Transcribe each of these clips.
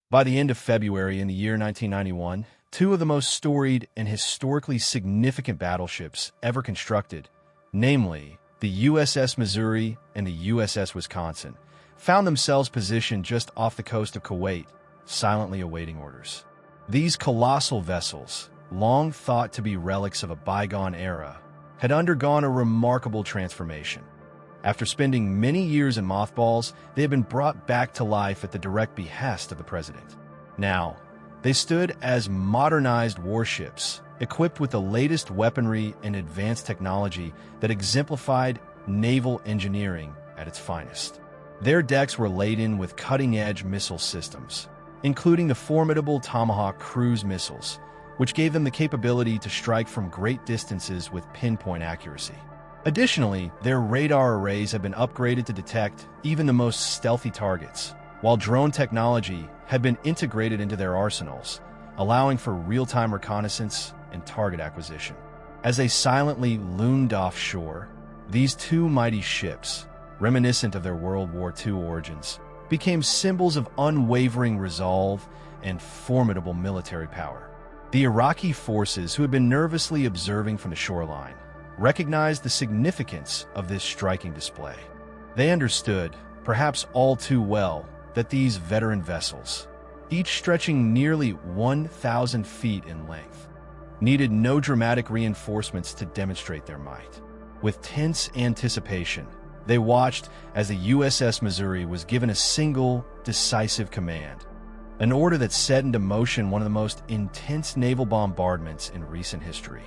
By the end of February in the year 1991, two of the most storied and historically significant battleships ever constructed, namely the USS Missouri and the USS Wisconsin, found themselves positioned just off the coast of Kuwait, silently awaiting orders. These colossal vessels, long thought to be relics of a bygone era, had undergone a remarkable transformation. After spending many years in mothballs, they had been brought back to life at the direct behest of the president. Now, they stood as modernized warships, equipped with the latest weaponry and advanced technology that exemplified naval engineering at its finest. Their decks were laden with cutting-edge missile systems, including the formidable Tomahawk cruise missiles, which gave them the capability to strike from great distances with pinpoint accuracy. Additionally, their radar arrays have been upgraded to detect even the most stealthy targets, while drone technology had been integrated into their arsenals, allowing for real-time reconnaissance and target acquisition. As they silently loomed offshore, these two mighty ships, reminiscent of their World War II origins, became symbols of unwavering resolve and formidable military power. The Iraqi forces, who had been nervously observing from the shoreline, recognized the significance of this striking display. They understood, perhaps all too well, that these veteran vessels, each stretching nearly 1,000 feet in length, needed no dramatic reinforcements to demonstrate their might. With tense anticipation, they watched as the USS Missouri was given a single, decisive command, an order that set into motion one of the most intense naval bombardments in recent history.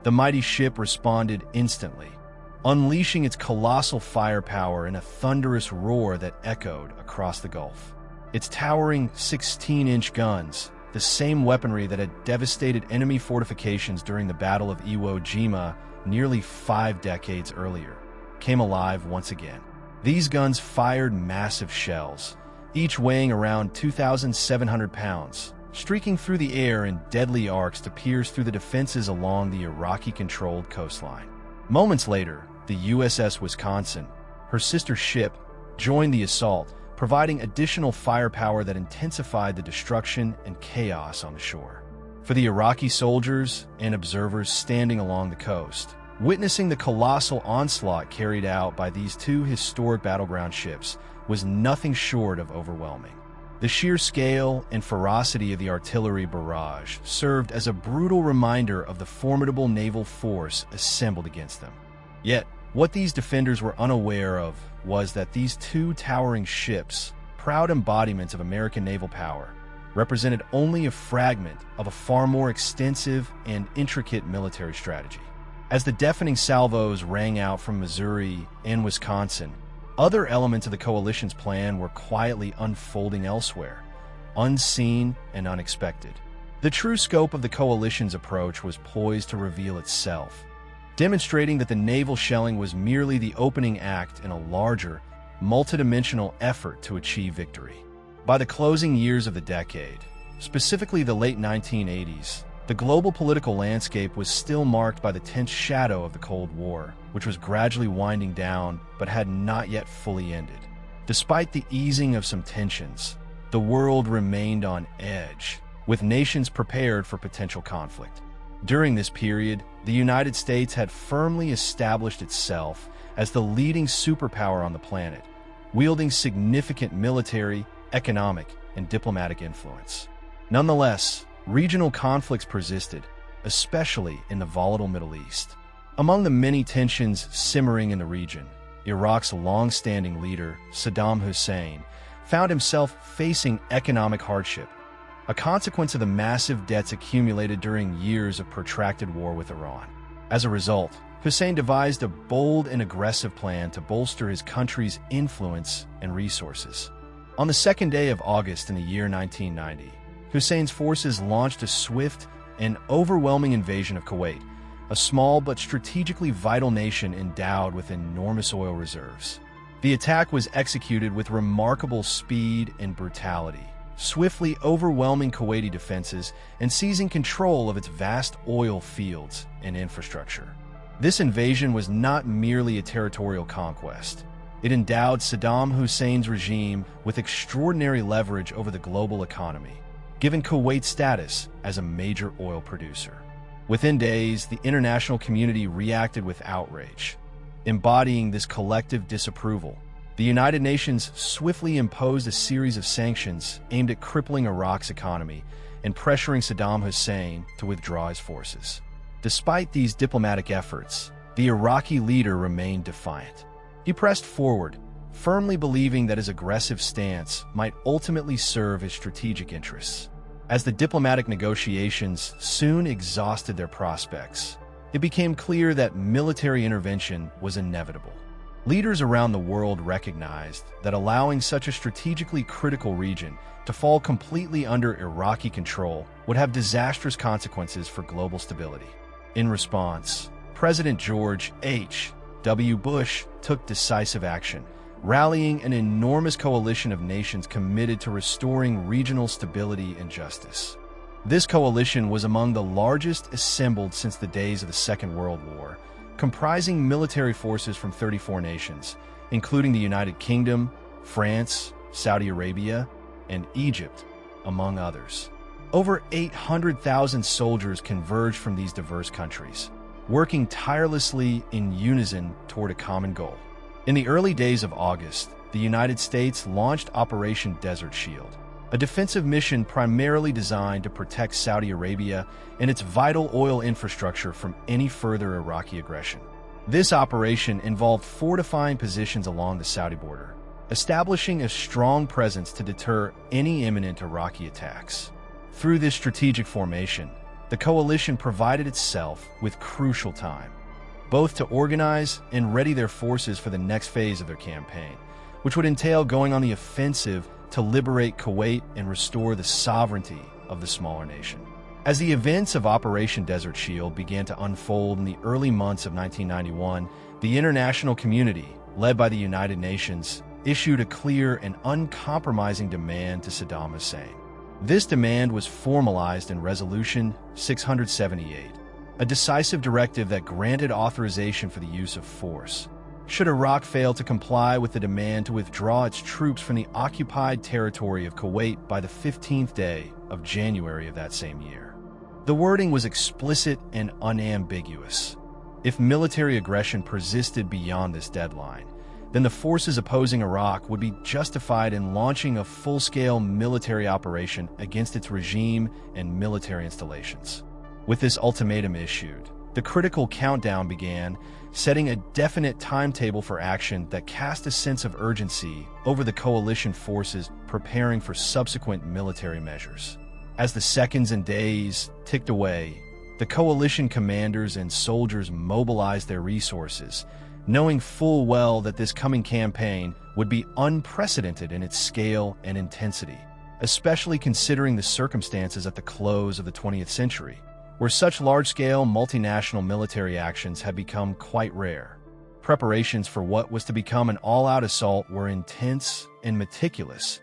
The mighty ship responded instantly, unleashing its colossal firepower in a thunderous roar that echoed across the Gulf. Its towering 16-inch guns, the same weaponry that had devastated enemy fortifications during the Battle of Iwo Jima nearly 5 decades earlier, came alive once again. These guns fired massive shells, each weighing around 2,700 pounds, streaking through the air in deadly arcs to pierce through the defenses along the Iraqi-controlled coastline. Moments later, the USS Wisconsin, her sister ship, joined the assault, providing additional firepower that intensified the destruction and chaos on the shore. For the Iraqi soldiers and observers standing along the coast, witnessing the colossal onslaught carried out by these two historic battleground ships was nothing short of overwhelming. The sheer scale and ferocity of the artillery barrage served as a brutal reminder of the formidable naval force assembled against them. Yet, what these defenders were unaware of was that these two towering ships, proud embodiments of American naval power, represented only a fragment of a far more extensive and intricate military strategy. As the deafening salvos rang out from Missouri and Wisconsin, other elements of the coalition's plan were quietly unfolding elsewhere, unseen and unexpected. The true scope of the coalition's approach was poised to reveal itself, demonstrating that the naval shelling was merely the opening act in a larger, multidimensional effort to achieve victory. By the closing years of the decade, specifically the late 1980s, the global political landscape was still marked by the tense shadow of the Cold War, which was gradually winding down but had not yet fully ended. Despite the easing of some tensions, the world remained on edge, with nations prepared for potential conflict. During this period, the United States had firmly established itself as the leading superpower on the planet, wielding significant military, economic, and diplomatic influence. Nonetheless, regional conflicts persisted, especially in the volatile Middle East. Among the many tensions simmering in the region, Iraq's long-standing leader, Saddam Hussein, found himself facing economic hardship, a consequence of the massive debts accumulated during years of protracted war with Iran. As a result, Hussein devised a bold and aggressive plan to bolster his country's influence and resources. On the 2nd day of August in the year 1990, Hussein's forces launched a swift and overwhelming invasion of Kuwait, a small but strategically vital nation endowed with enormous oil reserves. The attack was executed with remarkable speed and brutality, swiftly overwhelming Kuwaiti defenses and seizing control of its vast oil fields and infrastructure. This invasion was not merely a territorial conquest. It endowed Saddam Hussein's regime with extraordinary leverage over the global economy, giving Kuwait status as a major oil producer. Within days, the international community reacted with outrage. Embodying this collective disapproval, the United Nations swiftly imposed a series of sanctions aimed at crippling Iraq's economy and pressuring Saddam Hussein to withdraw his forces. Despite these diplomatic efforts, the Iraqi leader remained defiant. He pressed forward, firmly believing that his aggressive stance might ultimately serve his strategic interests. As the diplomatic negotiations soon exhausted their prospects, it became clear that military intervention was inevitable. Leaders around the world recognized that allowing such a strategically critical region to fall completely under Iraqi control would have disastrous consequences for global stability. In response, President George H.W. Bush took decisive action, rallying an enormous coalition of nations committed to restoring regional stability and justice. This coalition was among the largest assembled since the days of the Second World War, comprising military forces from 34 nations, including the United Kingdom, France, Saudi Arabia, and Egypt, among others. Over 800,000 soldiers converged from these diverse countries, working tirelessly in unison toward a common goal. In the early days of August, the United States launched Operation Desert Shield, a defensive mission primarily designed to protect Saudi Arabia and its vital oil infrastructure from any further Iraqi aggression. This operation involved fortifying positions along the Saudi border, establishing a strong presence to deter any imminent Iraqi attacks. Through this strategic formation, the coalition provided itself with crucial time, both to organize and ready their forces for the next phase of their campaign, which would entail going on the offensive to liberate Kuwait and restore the sovereignty of the smaller nation. As the events of Operation Desert Shield began to unfold in the early months of 1991, the international community, led by the United Nations, issued a clear and uncompromising demand to Saddam Hussein. This demand was formalized in Resolution 678, a decisive directive that granted authorization for the use of force should Iraq fail to comply with the demand to withdraw its troops from the occupied territory of Kuwait by the 15th day of January of that same year. The wording was explicit and unambiguous. If military aggression persisted beyond this deadline, then the forces opposing Iraq would be justified in launching a full-scale military operation against its regime and military installations. With this ultimatum issued, the critical countdown began, setting a definite timetable for action that cast a sense of urgency over the coalition forces preparing for subsequent military measures. As the seconds and days ticked away, the coalition commanders and soldiers mobilized their resources, knowing full well that this coming campaign would be unprecedented in its scale and intensity, especially considering the circumstances at the close of the 20th century, where such large-scale multinational military actions had become quite rare. Preparations for what was to become an all-out assault were intense and meticulous,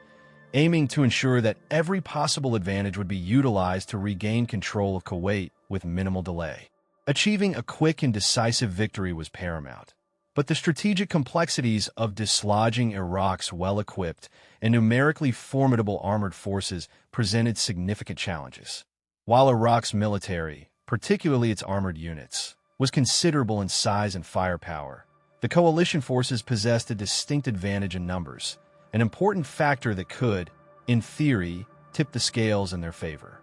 aiming to ensure that every possible advantage would be utilized to regain control of Kuwait with minimal delay. Achieving a quick and decisive victory was paramount. But the strategic complexities of dislodging Iraq's well-equipped and numerically formidable armored forces presented significant challenges. While Iraq's military, particularly its armored units, was considerable in size and firepower, the coalition forces possessed a distinct advantage in numbers, an important factor that could, in theory, tip the scales in their favor.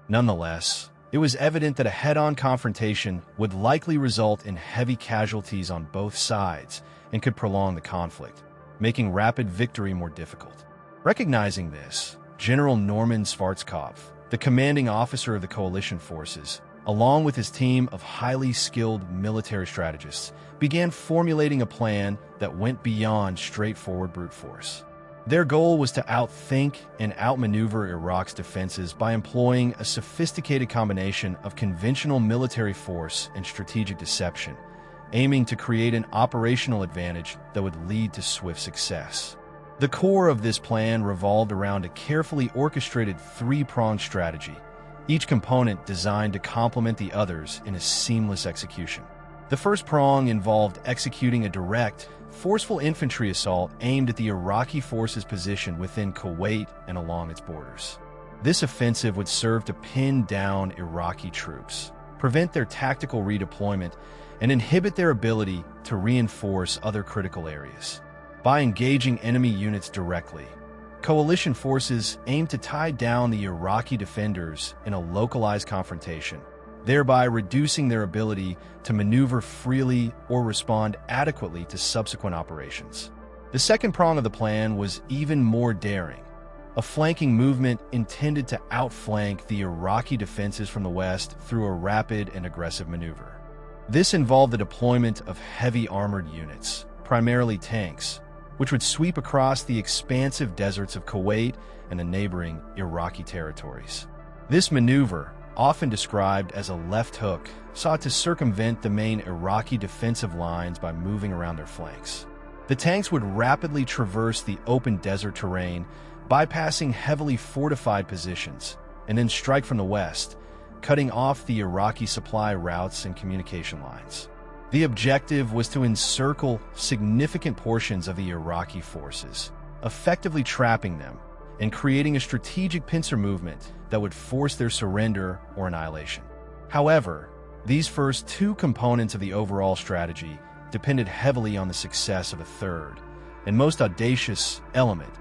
Nonetheless, it was evident that a head-on confrontation would likely result in heavy casualties on both sides and could prolong the conflict, making rapid victory more difficult. Recognizing this, General Norman Schwarzkopf, the commanding officer of the coalition forces, along with his team of highly skilled military strategists, began formulating a plan that went beyond straightforward brute force. Their goal was to outthink and outmaneuver Iraq's defenses by employing a sophisticated combination of conventional military force and strategic deception, aiming to create an operational advantage that would lead to swift success. The core of this plan revolved around a carefully orchestrated three-pronged strategy, each component designed to complement the others in a seamless execution. The first prong involved executing a direct, forceful infantry assault aimed at the Iraqi forces positioned within Kuwait and along its borders. This offensive would serve to pin down Iraqi troops, prevent their tactical redeployment, and inhibit their ability to reinforce other critical areas. By engaging enemy units directly, coalition forces aimed to tie down the Iraqi defenders in a localized confrontation, thereby reducing their ability to maneuver freely or respond adequately to subsequent operations. The second prong of the plan was even more daring, a flanking movement intended to outflank the Iraqi defenses from the west through a rapid and aggressive maneuver. This involved the deployment of heavy armored units, primarily tanks, which would sweep across the expansive deserts of Kuwait and the neighboring Iraqi territories. This maneuver, often described as a left hook, sought to circumvent the main Iraqi defensive lines by moving around their flanks. The tanks would rapidly traverse the open desert terrain, bypassing heavily fortified positions, and then strike from the west, cutting off the Iraqi supply routes and communication lines. The objective was to encircle significant portions of the Iraqi forces, effectively trapping them and creating a strategic pincer movement that would force their surrender or annihilation. However, these first two components of the overall strategy depended heavily on the success of a third, and most audacious element,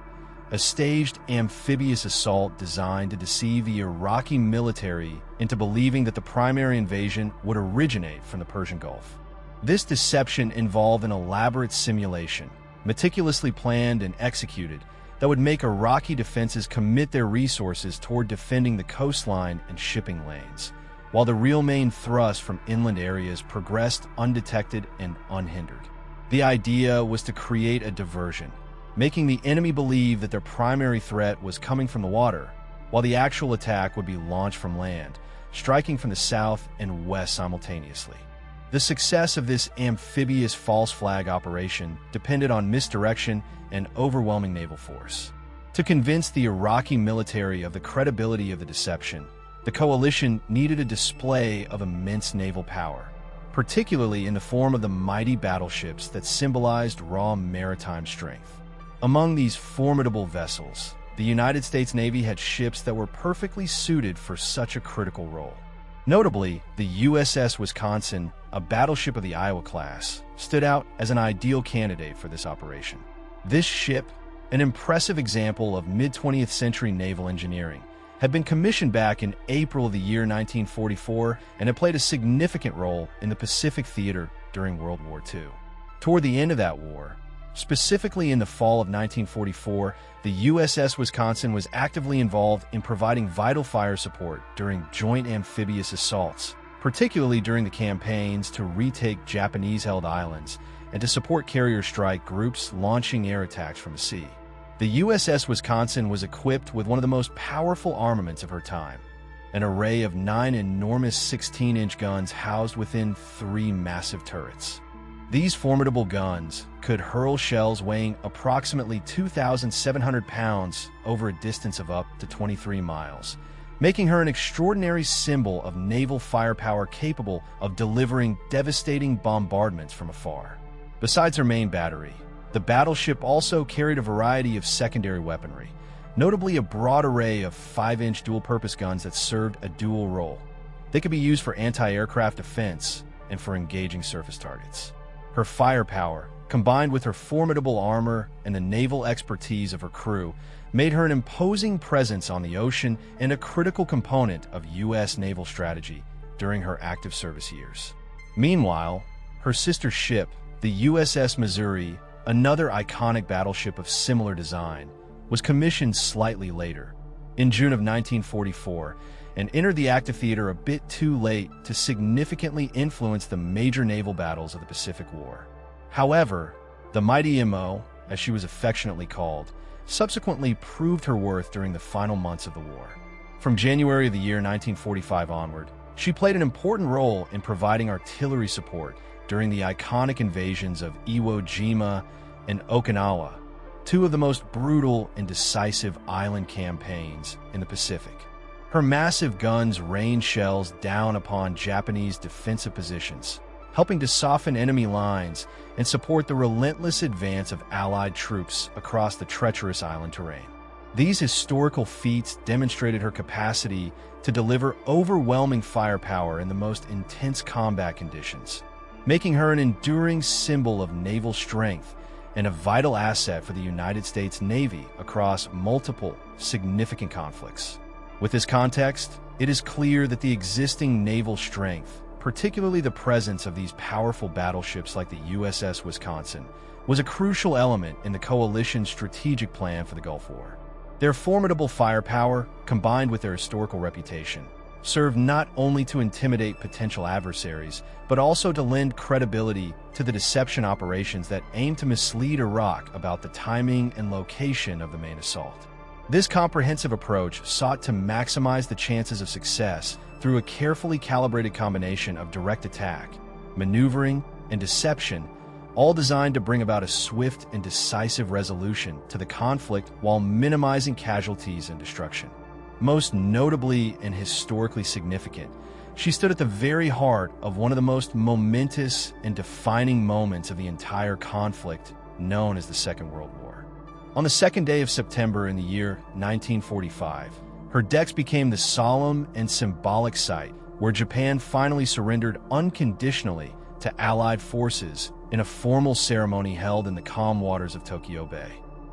a staged amphibious assault designed to deceive the Iraqi military into believing that the primary invasion would originate from the Persian Gulf. This deception involved an elaborate simulation, meticulously planned and executed, that would make Iraqi defenses commit their resources toward defending the coastline and shipping lanes, while the real main thrust from inland areas progressed undetected and unhindered. The idea was to create a diversion, making the enemy believe that their primary threat was coming from the water, while the actual attack would be launched from land, striking from the south and west simultaneously. The success of this amphibious false flag operation depended on misdirection and overwhelming naval force. To convince the Iraqi military of the credibility of the deception, the coalition needed a display of immense naval power, particularly in the form of the mighty battleships that symbolized raw maritime strength. Among these formidable vessels, the United States Navy had ships that were perfectly suited for such a critical role. Notably, the USS Wisconsin, a battleship of the Iowa class, stood out as an ideal candidate for this operation. This ship, an impressive example of mid-20th century naval engineering, had been commissioned back in April of the year 1944 and had played a significant role in the Pacific theater during World War II. Toward the end of that war, specifically in the fall of 1944, the USS Wisconsin was actively involved in providing vital fire support during joint amphibious assaults, particularly during the campaigns to retake Japanese-held islands and to support carrier strike groups launching air attacks from the sea. The USS Wisconsin was equipped with one of the most powerful armaments of her time, an array of 9 enormous 16-inch guns housed within 3 massive turrets. These formidable guns could hurl shells weighing approximately 2,700 pounds over a distance of up to 23 miles, making her an extraordinary symbol of naval firepower capable of delivering devastating bombardments from afar. Besides her main battery, the battleship also carried a variety of secondary weaponry, notably a broad array of 5-inch dual-purpose guns that served a dual role. They could be used for anti-aircraft defense and for engaging surface targets. Her firepower, combined with her formidable armor and the naval expertise of her crew, made her an imposing presence on the ocean and a critical component of U.S. naval strategy during her active service years. Meanwhile, her sister ship, the USS Missouri, another iconic battleship of similar design, was commissioned slightly later, in June of 1944, and entered the active theater a bit too late to significantly influence the major naval battles of the Pacific War. However, the Mighty MO, as she was affectionately called, subsequently proved her worth during the final months of the war. From January of the year 1945 onward, she played an important role in providing artillery support during the iconic invasions of Iwo Jima and Okinawa, two of the most brutal and decisive island campaigns in the Pacific. Her massive guns rained shells down upon Japanese defensive positions, helping to soften enemy lines and support the relentless advance of Allied troops across the treacherous island terrain. These historical feats demonstrated her capacity to deliver overwhelming firepower in the most intense combat conditions, making her an enduring symbol of naval strength and a vital asset for the United States Navy across multiple significant conflicts. With this context, it is clear that the existing naval strength, particularly the presence of these powerful battleships like the USS Wisconsin, was a crucial element in the coalition's strategic plan for the Gulf War. Their formidable firepower, combined with their historical reputation, served not only to intimidate potential adversaries, but also to lend credibility to the deception operations that aimed to mislead Iraq about the timing and location of the main assault. This comprehensive approach sought to maximize the chances of success through a carefully calibrated combination of direct attack, maneuvering, and deception, all designed to bring about a swift and decisive resolution to the conflict while minimizing casualties and destruction. Most notably and historically significant, she stood at the very heart of one of the most momentous and defining moments of the entire conflict, known as the Second World War. On the second day of September in the year 1945, her decks became the solemn and symbolic site where Japan finally surrendered unconditionally to Allied forces in a formal ceremony held in the calm waters of Tokyo Bay.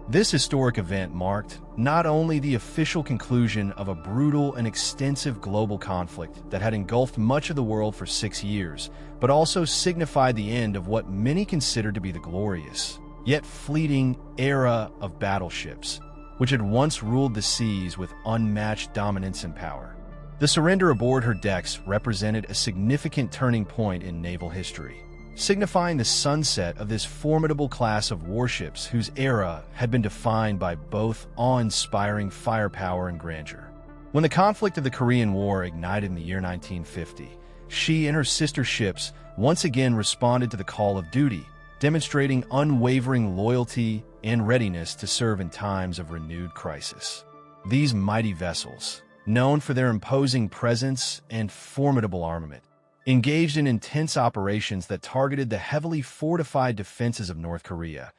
This historic event marked not only the official conclusion of a brutal and extensive global conflict that had engulfed much of the world for 6 years, but also signified the end of what many considered to be the glorious, yet fleeting era of battleships, which had once ruled the seas with unmatched dominance and power. The surrender aboard her decks represented a significant turning point in naval history, signifying the sunset of this formidable class of warships whose era had been defined by both awe-inspiring firepower and grandeur. When the conflict of the Korean War ignited in the year 1950, she and her sister ships once again responded to the call of duty, demonstrating unwavering loyalty and readiness to serve in times of renewed crisis. These mighty vessels, known for their imposing presence and formidable armament, engaged in intense operations that targeted the heavily fortified defenses of North Korea,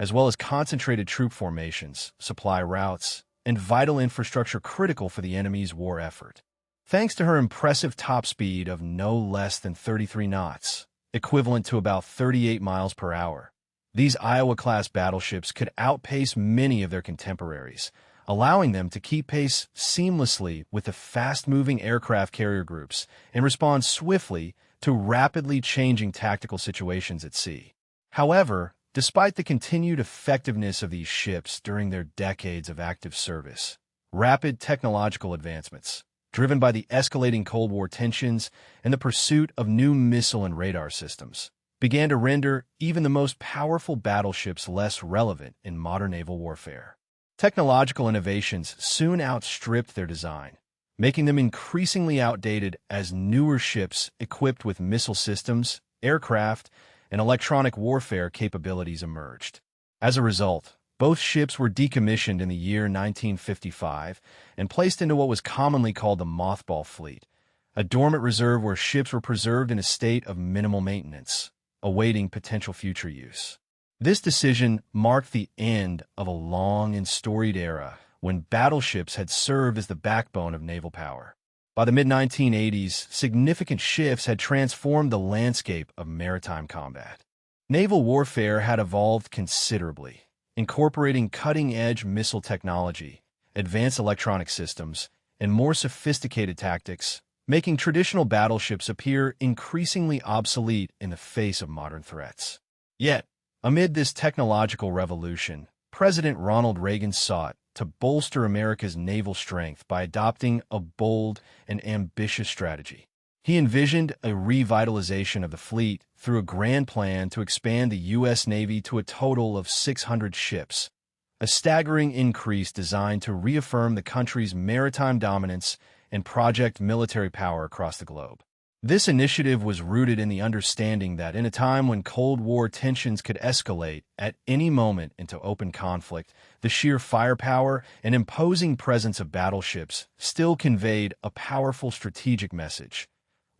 as well as concentrated troop formations, supply routes, and vital infrastructure critical for the enemy's war effort. Thanks to her impressive top speed of no less than 33 knots, equivalent to about 38 miles per hour, these Iowa-class battleships could outpace many of their contemporaries, allowing them to keep pace seamlessly with the fast-moving aircraft carrier groups and respond swiftly to rapidly changing tactical situations at sea. However, despite the continued effectiveness of these ships during their decades of active service, rapid technological advancements, driven by the escalating Cold War tensions and the pursuit of new missile and radar systems, began to render even the most powerful battleships less relevant in modern naval warfare. Technological innovations soon outstripped their design, making them increasingly outdated as newer ships equipped with missile systems, aircraft, and electronic warfare capabilities emerged. As a result, both ships were decommissioned in the year 1955 and placed into what was commonly called the mothball fleet, a dormant reserve where ships were preserved in a state of minimal maintenance, awaiting potential future use. This decision marked the end of a long and storied era when battleships had served as the backbone of naval power. By the mid-1980s, significant shifts had transformed the landscape of maritime combat. Naval warfare had evolved considerably, incorporating cutting-edge missile technology, advanced electronic systems, and more sophisticated tactics, making traditional battleships appear increasingly obsolete in the face of modern threats. Yet, amid this technological revolution, President Ronald Reagan sought to bolster America's naval strength by adopting a bold and ambitious strategy. He envisioned a revitalization of the fleet through a grand plan to expand the U.S. Navy to a total of 600 ships, a staggering increase designed to reaffirm the country's maritime dominance and project military power across the globe. This initiative was rooted in the understanding that in a time when Cold War tensions could escalate at any moment into open conflict, the sheer firepower and imposing presence of battleships still conveyed a powerful strategic message,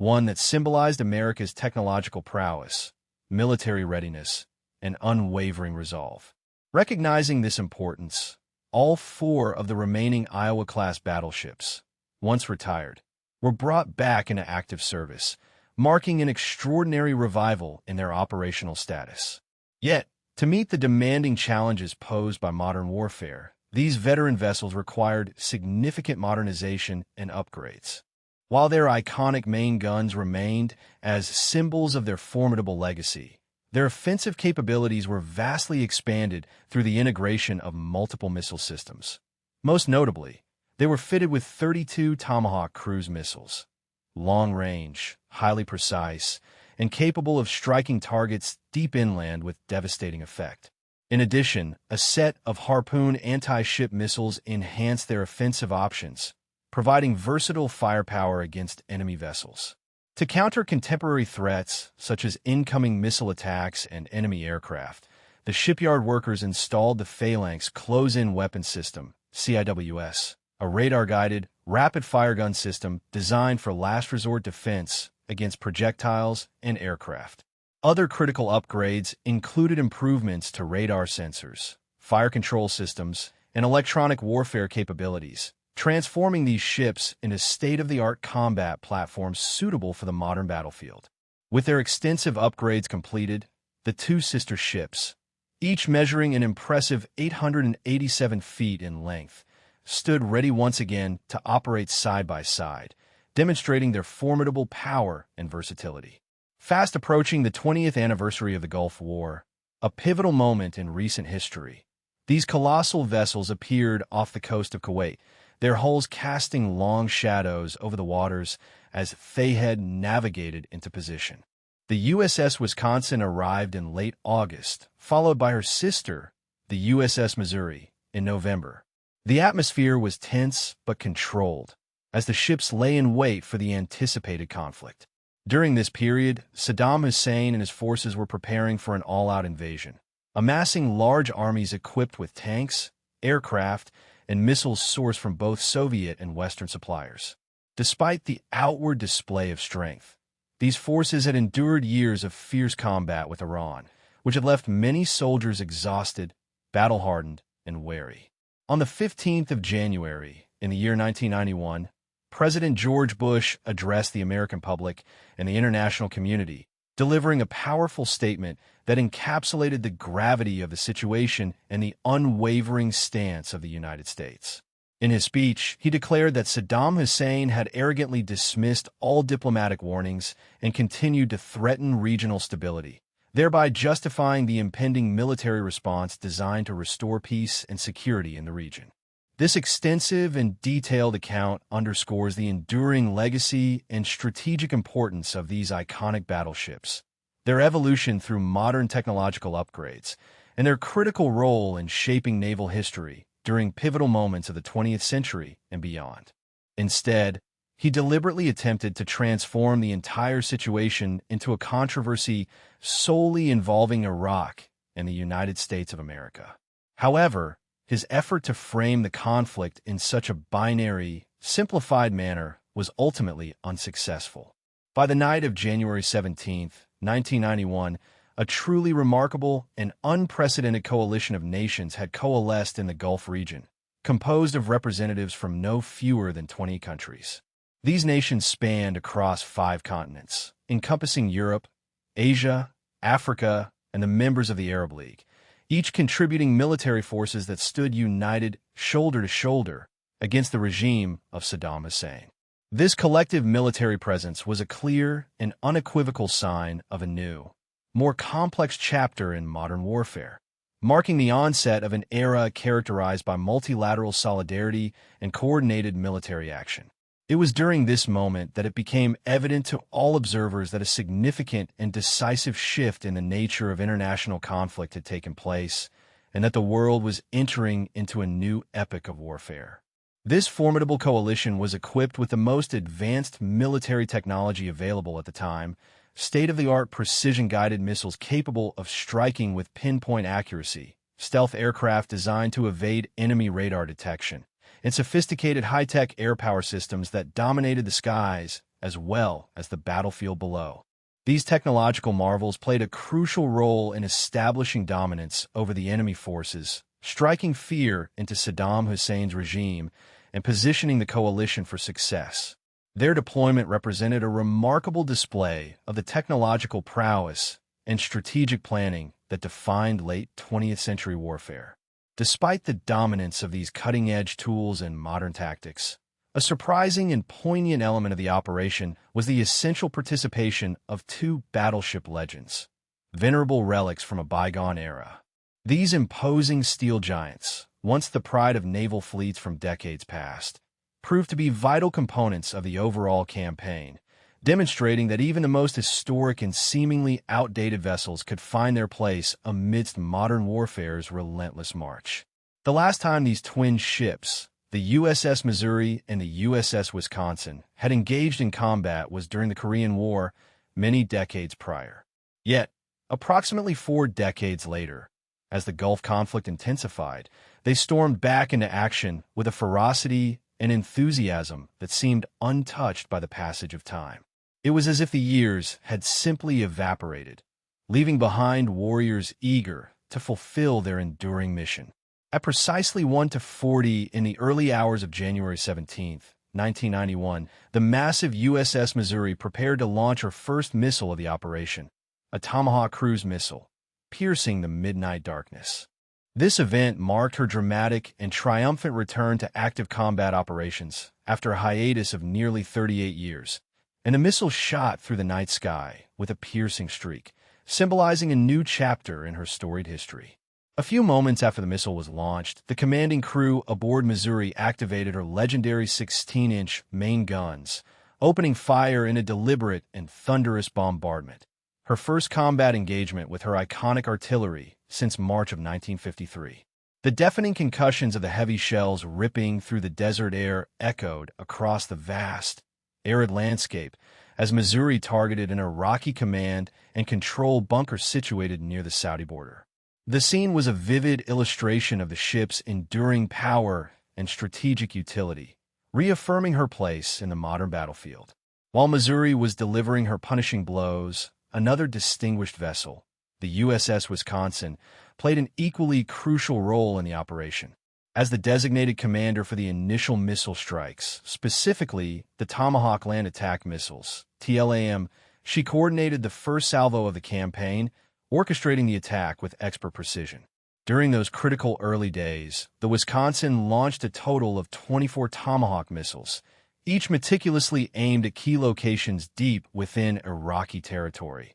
one that symbolized America's technological prowess, military readiness, and unwavering resolve. Recognizing this importance, all 4 of the remaining Iowa-class battleships, once retired, were brought back into active service, marking an extraordinary revival in their operational status. Yet, to meet the demanding challenges posed by modern warfare, these veteran vessels required significant modernization and upgrades. While their iconic main guns remained as symbols of their formidable legacy, their offensive capabilities were vastly expanded through the integration of multiple missile systems. Most notably, they were fitted with 32 Tomahawk cruise missiles, long-range, highly precise, and capable of striking targets deep inland with devastating effect. In addition, a set of Harpoon anti-ship missiles enhanced their offensive options, providing versatile firepower against enemy vessels. To counter contemporary threats, such as incoming missile attacks and enemy aircraft, the shipyard workers installed the Phalanx Close-In Weapon System, CIWS, a radar-guided, rapid-fire gun system designed for last-resort defense against projectiles and aircraft. Other critical upgrades included improvements to radar sensors, fire control systems, and electronic warfare capabilities, transforming these ships into state-of-the-art combat platforms suitable for the modern battlefield. With their extensive upgrades completed, the 2 sister ships, each measuring an impressive 887 feet in length, stood ready once again to operate side by side, demonstrating their formidable power and versatility. Fast approaching the 20th anniversary of the Gulf War, a pivotal moment in recent history, these colossal vessels appeared off the coast of Kuwait, their hulls casting long shadows over the waters as they had navigated into position. The USS Wisconsin arrived in late August, followed by her sister, the USS Missouri, in November. The atmosphere was tense but controlled, as the ships lay in wait for the anticipated conflict. During this period, Saddam Hussein and his forces were preparing for an all-out invasion, amassing large armies equipped with tanks, aircraft, and missiles sourced from both Soviet and Western suppliers. Despite the outward display of strength, these forces had endured years of fierce combat with Iran, which had left many soldiers exhausted, battle-hardened, and wary. On the 15th of January, in the year 1991, President George Bush addressed the American public and the international community, delivering a powerful statement that encapsulated the gravity of the situation and the unwavering stance of the United States. In his speech, he declared that Saddam Hussein had arrogantly dismissed all diplomatic warnings and continued to threaten regional stability, thereby justifying the impending military response designed to restore peace and security in the region. This extensive and detailed account underscores the enduring legacy and strategic importance of these iconic battleships, their evolution through modern technological upgrades, and their critical role in shaping naval history during pivotal moments of the 20th century and beyond. Instead, he deliberately attempted to transform the entire situation into a controversy solely involving Iraq and the United States of America. However, his effort to frame the conflict in such a binary, simplified manner was ultimately unsuccessful. By the night of January 17, 1991, a truly remarkable and unprecedented coalition of nations had coalesced in the Gulf region, composed of representatives from no fewer than 20 countries. These nations spanned across 5 continents, encompassing Europe, Asia, Africa, and the members of the Arab League, each contributing military forces that stood united shoulder to shoulder against the regime of Saddam Hussein. This collective military presence was a clear and unequivocal sign of a new, more complex chapter in modern warfare, marking the onset of an era characterized by multilateral solidarity and coordinated military action. It was during this moment that it became evident to all observers that a significant and decisive shift in the nature of international conflict had taken place, and that the world was entering into a new epoch of warfare. This formidable coalition was equipped with the most advanced military technology available at the time, state-of-the-art precision-guided missiles capable of striking with pinpoint accuracy, stealth aircraft designed to evade enemy radar detection, and sophisticated high-tech air power systems that dominated the skies as well as the battlefield below. These technological marvels played a crucial role in establishing dominance over the enemy forces, striking fear into Saddam Hussein's regime and positioning the coalition for success. Their deployment represented a remarkable display of the technological prowess and strategic planning that defined late 20th century warfare. Despite the dominance of these cutting-edge tools and modern tactics, a surprising and poignant element of the operation was the essential participation of two battleship legends, venerable relics from a bygone era. These imposing steel giants, once the pride of naval fleets from decades past, proved to be vital components of the overall campaign, demonstrating that even the most historic and seemingly outdated vessels could find their place amidst modern warfare's relentless march. The last time these twin ships, the USS Missouri and the USS Wisconsin, had engaged in combat was during the Korean War many decades prior. Yet, approximately 4 decades later, as the Gulf conflict intensified, they stormed back into action with a ferocity and enthusiasm that seemed untouched by the passage of time. It was as if the years had simply evaporated, leaving behind warriors eager to fulfill their enduring mission. At precisely 1:40 in the early hours of January 17, 1991, the massive USS Missouri prepared to launch her first missile of the operation, a Tomahawk cruise missile, piercing the midnight darkness. This event marked her dramatic and triumphant return to active combat operations after a hiatus of nearly 38 years, and the missile shot through the night sky with a piercing streak, symbolizing a new chapter in her storied history. A few moments after the missile was launched, the commanding crew aboard Missouri activated her legendary 16-inch main guns, opening fire in a deliberate and thunderous bombardment, her first combat engagement with her iconic artillery since March of 1953. The deafening concussions of the heavy shells ripping through the desert air echoed across the vast, arid landscape as Missouri targeted an Iraqi command and control bunker situated near the Saudi border. The scene was a vivid illustration of the ship's enduring power and strategic utility, reaffirming her place in the modern battlefield. While Missouri was delivering her punishing blows, another distinguished vessel, the USS Wisconsin, played an equally crucial role in the operation. As the designated commander for the initial missile strikes, specifically the Tomahawk land attack missiles, TLAM, she coordinated the first salvo of the campaign, orchestrating the attack with expert precision. During those critical early days, the Wisconsin launched a total of 24 Tomahawk missiles, each meticulously aimed at key locations deep within Iraqi territory,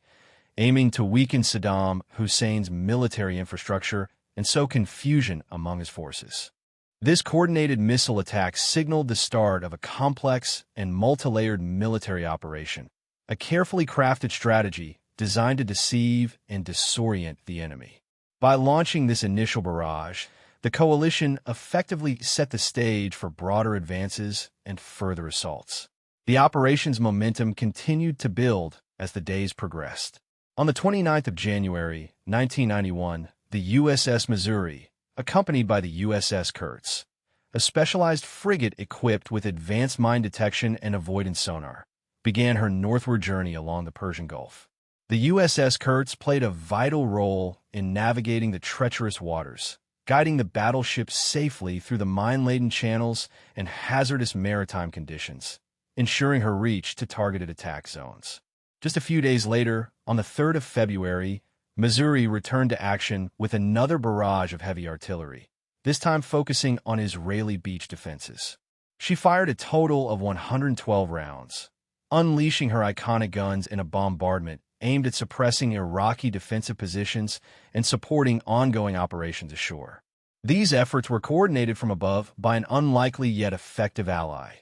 aiming to weaken Saddam Hussein's military infrastructure and sow confusion among his forces. This coordinated missile attack signaled the start of a complex and multi-layered military operation, a carefully crafted strategy designed to deceive and disorient the enemy. By launching this initial barrage, the coalition effectively set the stage for broader advances and further assaults. The operation's momentum continued to build as the days progressed. On the 29th of January, 1991, the USS Missouri, accompanied by the USS Kurtz, a specialized frigate equipped with advanced mine detection and avoidance sonar, began her northward journey along the Persian Gulf. The USS Kurtz played a vital role in navigating the treacherous waters, guiding the battleship safely through the mine-laden channels and hazardous maritime conditions, ensuring her reach to targeted attack zones. Just a few days later, on the 3rd of February, Missouri returned to action with another barrage of heavy artillery, this time focusing on Israeli beach defenses. She fired a total of 112 rounds, unleashing her iconic guns in a bombardment aimed at suppressing Iraqi defensive positions and supporting ongoing operations ashore. These efforts were coordinated from above by an unlikely yet effective ally,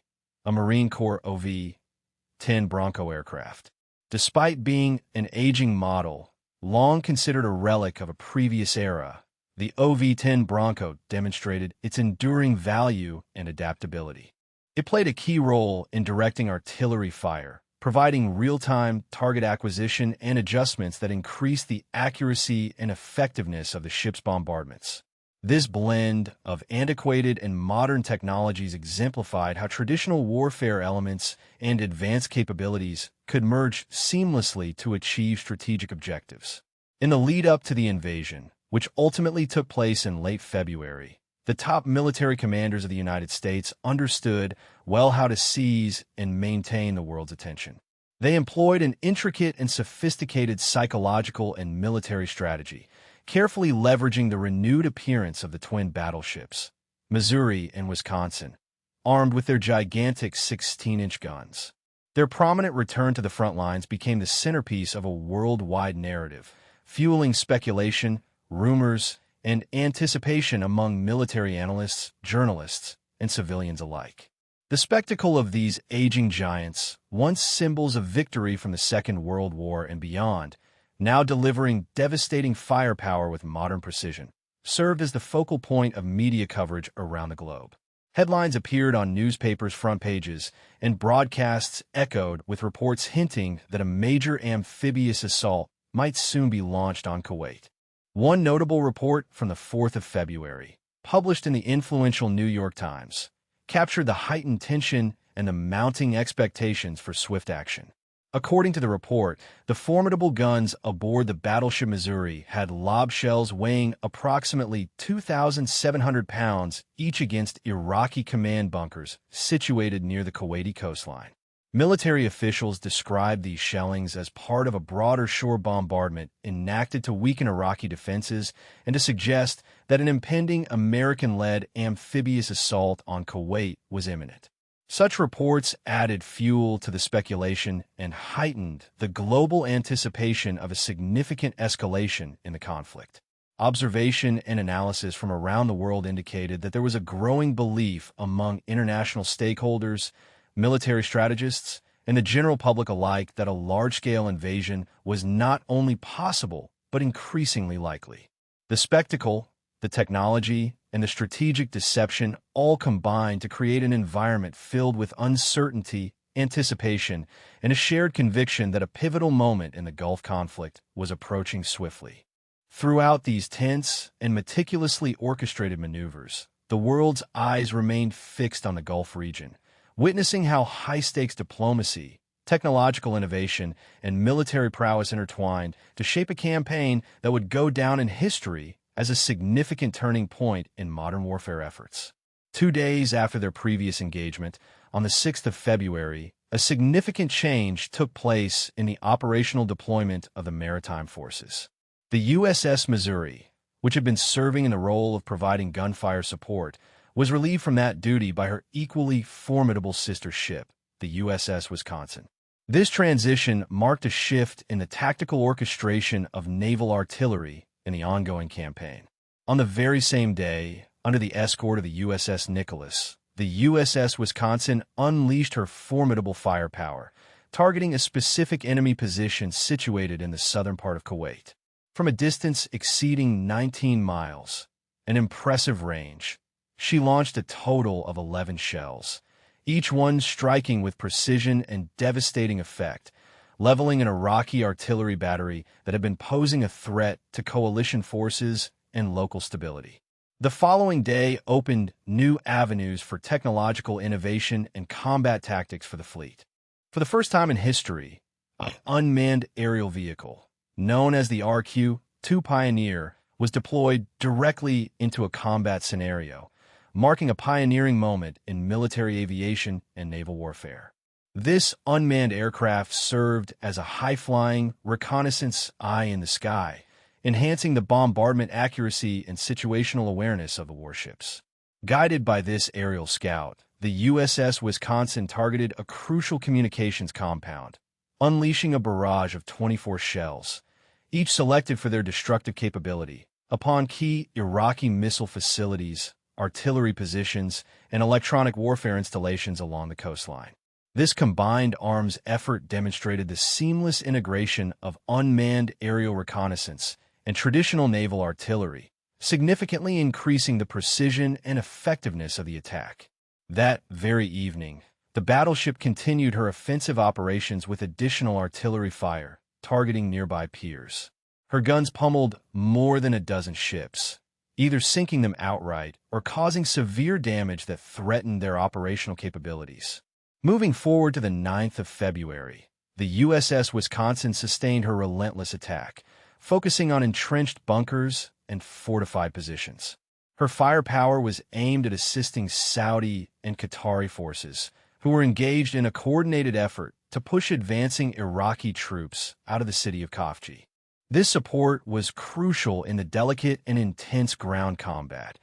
a Marine Corps OV-10 Bronco aircraft. Despite being an aging model, long considered a relic of a previous era, the OV-10 Bronco demonstrated its enduring value and adaptability. It played a key role in directing artillery fire, providing real-time target acquisition and adjustments that increased the accuracy and effectiveness of the ship's bombardments. This blend of antiquated and modern technologies exemplified how traditional warfare elements and advanced capabilities could merge seamlessly to achieve strategic objectives. In the lead-up to the invasion, which ultimately took place in late February, the top military commanders of the United States understood well how to seize and maintain the world's attention. They employed an intricate and sophisticated psychological and military strategy, carefully leveraging the renewed appearance of the twin battleships, Missouri and Wisconsin, armed with their gigantic 16-inch guns. Their prominent return to the front lines became the centerpiece of a worldwide narrative, fueling speculation, rumors, and anticipation among military analysts, journalists, and civilians alike. The spectacle of these aging giants, once symbols of victory from the Second World War and beyond, now delivering devastating firepower with modern precision, served as the focal point of media coverage around the globe. Headlines appeared on newspapers' front pages, and broadcasts echoed with reports hinting that a major amphibious assault might soon be launched on Kuwait. One notable report from the 4th of February, published in the influential New York Times, captured the heightened tension and the mounting expectations for swift action. According to the report, the formidable guns aboard the battleship Missouri had lob shells weighing approximately 2,700 pounds each against Iraqi command bunkers situated near the Kuwaiti coastline. Military officials described these shellings as part of a broader shore bombardment enacted to weaken Iraqi defenses and to suggest that an impending American-led amphibious assault on Kuwait was imminent. Such reports added fuel to the speculation and heightened the global anticipation of a significant escalation in the conflict. Observation and analysis from around the world indicated that there was a growing belief among international stakeholders, military strategists, and the general public alike that a large-scale invasion was not only possible, but increasingly likely. The spectacle, the technology, and the strategic deception all combined to create an environment filled with uncertainty, anticipation, and a shared conviction that a pivotal moment in the Gulf conflict was approaching swiftly. Throughout these tense and meticulously orchestrated maneuvers, the world's eyes remained fixed on the Gulf region, witnessing how high-stakes diplomacy, technological innovation, and military prowess intertwined to shape a campaign that would go down in history as a significant turning point in modern warfare efforts. 2 days after their previous engagement, on the 6th of February, a significant change took place in the operational deployment of the maritime forces. The USS Missouri, which had been serving in the role of providing gunfire support, was relieved from that duty by her equally formidable sister ship, the USS Wisconsin. This transition marked a shift in the tactical orchestration of naval artillery in the ongoing campaign. On the very same day, under the escort of the USS Nicholas, the USS Wisconsin unleashed her formidable firepower, targeting a specific enemy position situated in the southern part of Kuwait. From a distance exceeding 19 miles, an impressive range, she launched a total of 11 shells, each one striking with precision and devastating effect, leveling an Iraqi artillery battery that had been posing a threat to coalition forces and local stability. The following day opened new avenues for technological innovation and combat tactics for the fleet. For the first time in history, an unmanned aerial vehicle, known as the RQ-2 Pioneer, was deployed directly into a combat scenario, marking a pioneering moment in military aviation and naval warfare. This unmanned aircraft served as a high-flying reconnaissance eye in the sky, enhancing the bombardment accuracy and situational awareness of the warships. Guided by this aerial scout, the USS Wisconsin targeted a crucial communications compound, unleashing a barrage of 24 shells, each selected for their destructive capability, upon key Iraqi missile facilities, artillery positions, and electronic warfare installations along the coastline. This combined arms effort demonstrated the seamless integration of unmanned aerial reconnaissance and traditional naval artillery, significantly increasing the precision and effectiveness of the attack. That very evening, the battleship continued her offensive operations with additional artillery fire, targeting nearby piers. Her guns pummeled more than a dozen ships, either sinking them outright or causing severe damage that threatened their operational capabilities. Moving forward to the 9th of February, the USS Wisconsin sustained her relentless attack, focusing on entrenched bunkers and fortified positions. Her firepower was aimed at assisting Saudi and Qatari forces, who were engaged in a coordinated effort to push advancing Iraqi troops out of the city of Khafji. This support was crucial in the delicate and intense ground combat,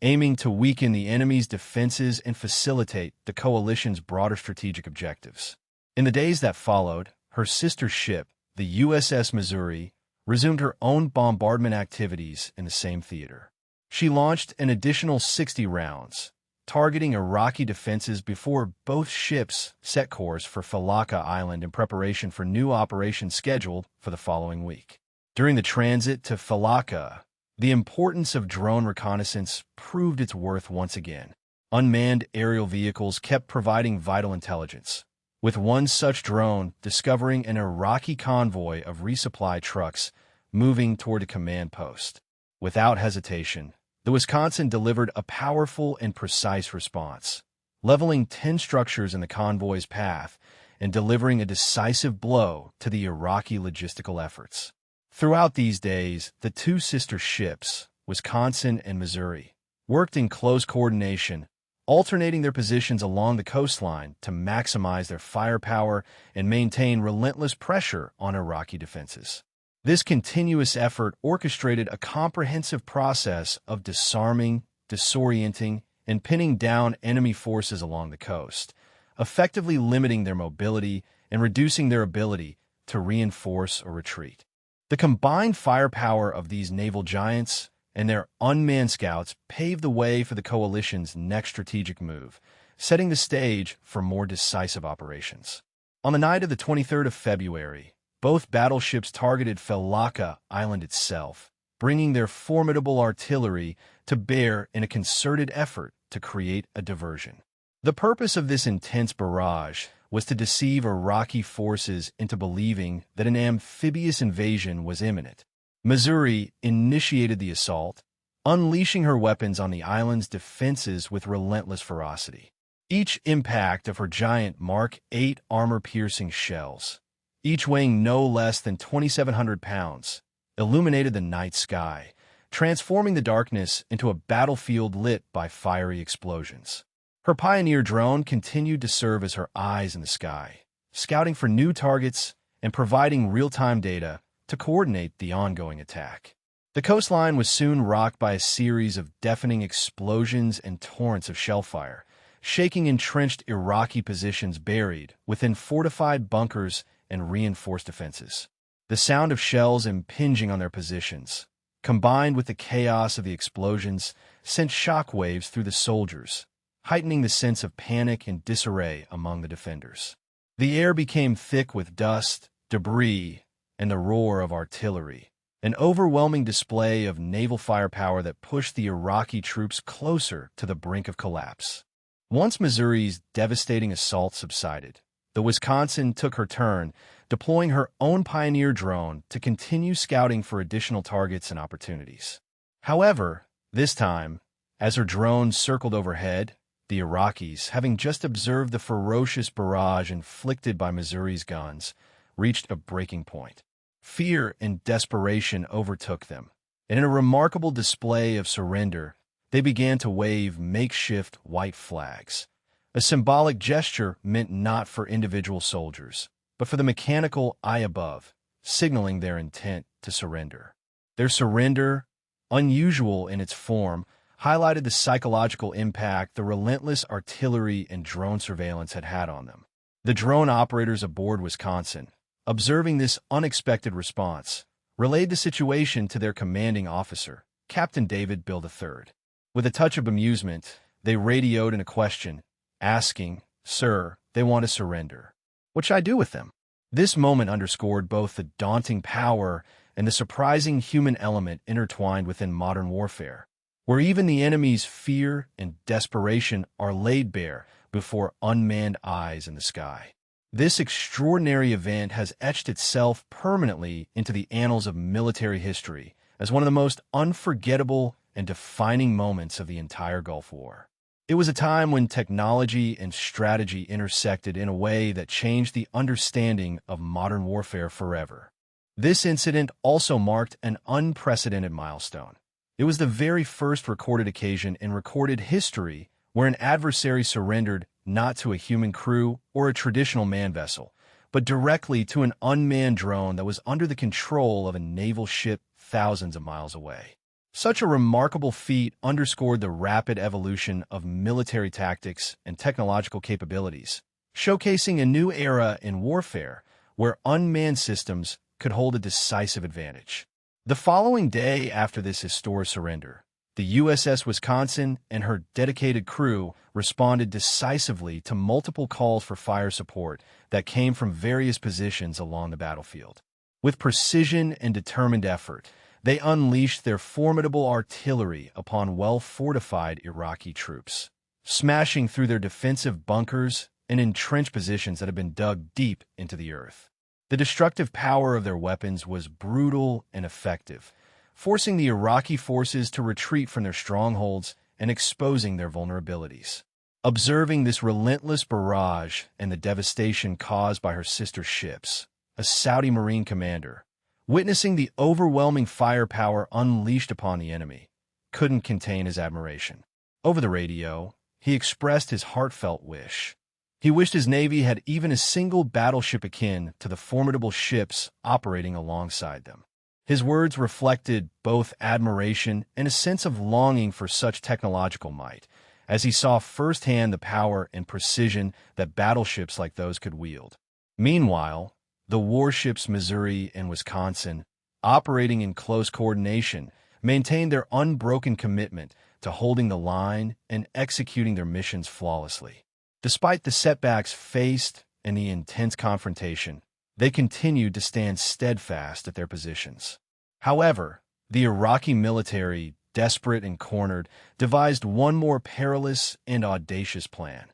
aiming to weaken the enemy's defenses and facilitate the coalition's broader strategic objectives. In the days that followed, her sister ship, the USS Missouri, resumed her own bombardment activities in the same theater. She launched an additional 60 rounds, targeting Iraqi defenses before both ships set course for Falaka Island in preparation for new operations scheduled for the following week. During the transit to Falaka, the importance of drone reconnaissance proved its worth once again. Unmanned aerial vehicles kept providing vital intelligence, with one such drone discovering an Iraqi convoy of resupply trucks moving toward a command post. Without hesitation, the Wisconsin delivered a powerful and precise response, leveling 10 structures in the convoy's path and delivering a decisive blow to the Iraqi logistical efforts. Throughout these days, the two sister ships, Wisconsin and Missouri, worked in close coordination, alternating their positions along the coastline to maximize their firepower and maintain relentless pressure on Iraqi defenses. This continuous effort orchestrated a comprehensive process of disarming, disorienting, and pinning down enemy forces along the coast, effectively limiting their mobility and reducing their ability to reinforce or retreat. The combined firepower of these naval giants and their unmanned scouts paved the way for the coalition's next strategic move, setting the stage for more decisive operations. On the night of the 23rd of February, both battleships targeted Falaka Island itself, bringing their formidable artillery to bear in a concerted effort to create a diversion. The purpose of this intense barrage was to deceive Iraqi forces into believing that an amphibious invasion was imminent. Missouri initiated the assault, unleashing her weapons on the island's defenses with relentless ferocity. Each impact of her giant Mark 8 armor-piercing shells, each weighing no less than 2,700 pounds, illuminated the night sky, transforming the darkness into a battlefield lit by fiery explosions. Her Pioneer drone continued to serve as her eyes in the sky, scouting for new targets and providing real-time data to coordinate the ongoing attack. The coastline was soon rocked by a series of deafening explosions and torrents of shellfire, shaking entrenched Iraqi positions buried within fortified bunkers and reinforced defenses. The sound of shells impinging on their positions, combined with the chaos of the explosions, sent shockwaves through the soldiers, heightening the sense of panic and disarray among the defenders. The air became thick with dust, debris, and the roar of artillery, an overwhelming display of naval firepower that pushed the Iraqi troops closer to the brink of collapse. Once Missouri's devastating assault subsided, the Wisconsin took her turn, deploying her own Pioneer drone to continue scouting for additional targets and opportunities. However, this time, as her drone circled overhead, the Iraqis, having just observed the ferocious barrage inflicted by Missouri's guns, reached a breaking point. Fear and desperation overtook them, and in a remarkable display of surrender, they began to wave makeshift white flags, a symbolic gesture meant not for individual soldiers, but for the mechanical eye above, signaling their intent to surrender. Their surrender, unusual in its form, highlighted the psychological impact the relentless artillery and drone surveillance had on them. The drone operators aboard Wisconsin, observing this unexpected response, relayed the situation to their commanding officer, Captain David Bill III. With a touch of amusement, they radioed in a question, asking, "Sir, they want to surrender. What should I do with them?" This moment underscored both the daunting power and the surprising human element intertwined within modern warfare, where even the enemy's fear and desperation are laid bare before unmanned eyes in the sky. This extraordinary event has etched itself permanently into the annals of military history as one of the most unforgettable and defining moments of the entire Gulf War. It was a time when technology and strategy intersected in a way that changed the understanding of modern warfare forever. This incident also marked an unprecedented milestone. It was the very first recorded occasion in recorded history where an adversary surrendered not to a human crew or a traditional manned vessel, but directly to an unmanned drone that was under the control of a naval ship thousands of miles away. Such a remarkable feat underscored the rapid evolution of military tactics and technological capabilities, showcasing a new era in warfare where unmanned systems could hold a decisive advantage. The following day after this historic surrender, the USS Wisconsin and her dedicated crew responded decisively to multiple calls for fire support that came from various positions along the battlefield. With precision and determined effort, they unleashed their formidable artillery upon well-fortified Iraqi troops, smashing through their defensive bunkers and entrenched positions that had been dug deep into the earth. The destructive power of their weapons was brutal and effective, forcing the Iraqi forces to retreat from their strongholds and exposing their vulnerabilities. Observing this relentless barrage and the devastation caused by her sister ships, a Saudi Marine commander, witnessing the overwhelming firepower unleashed upon the enemy, couldn't contain his admiration. Over the radio, he expressed his heartfelt wish. He wished his navy had even a single battleship akin to the formidable ships operating alongside them. His words reflected both admiration and a sense of longing for such technological might, as he saw firsthand the power and precision that battleships like those could wield. Meanwhile, the warships Missouri and Wisconsin, operating in close coordination, maintained their unbroken commitment to holding the line and executing their missions flawlessly. Despite the setbacks faced and the intense confrontation, they continued to stand steadfast at their positions. However, the Iraqi military, desperate and cornered, devised one more perilous and audacious plan,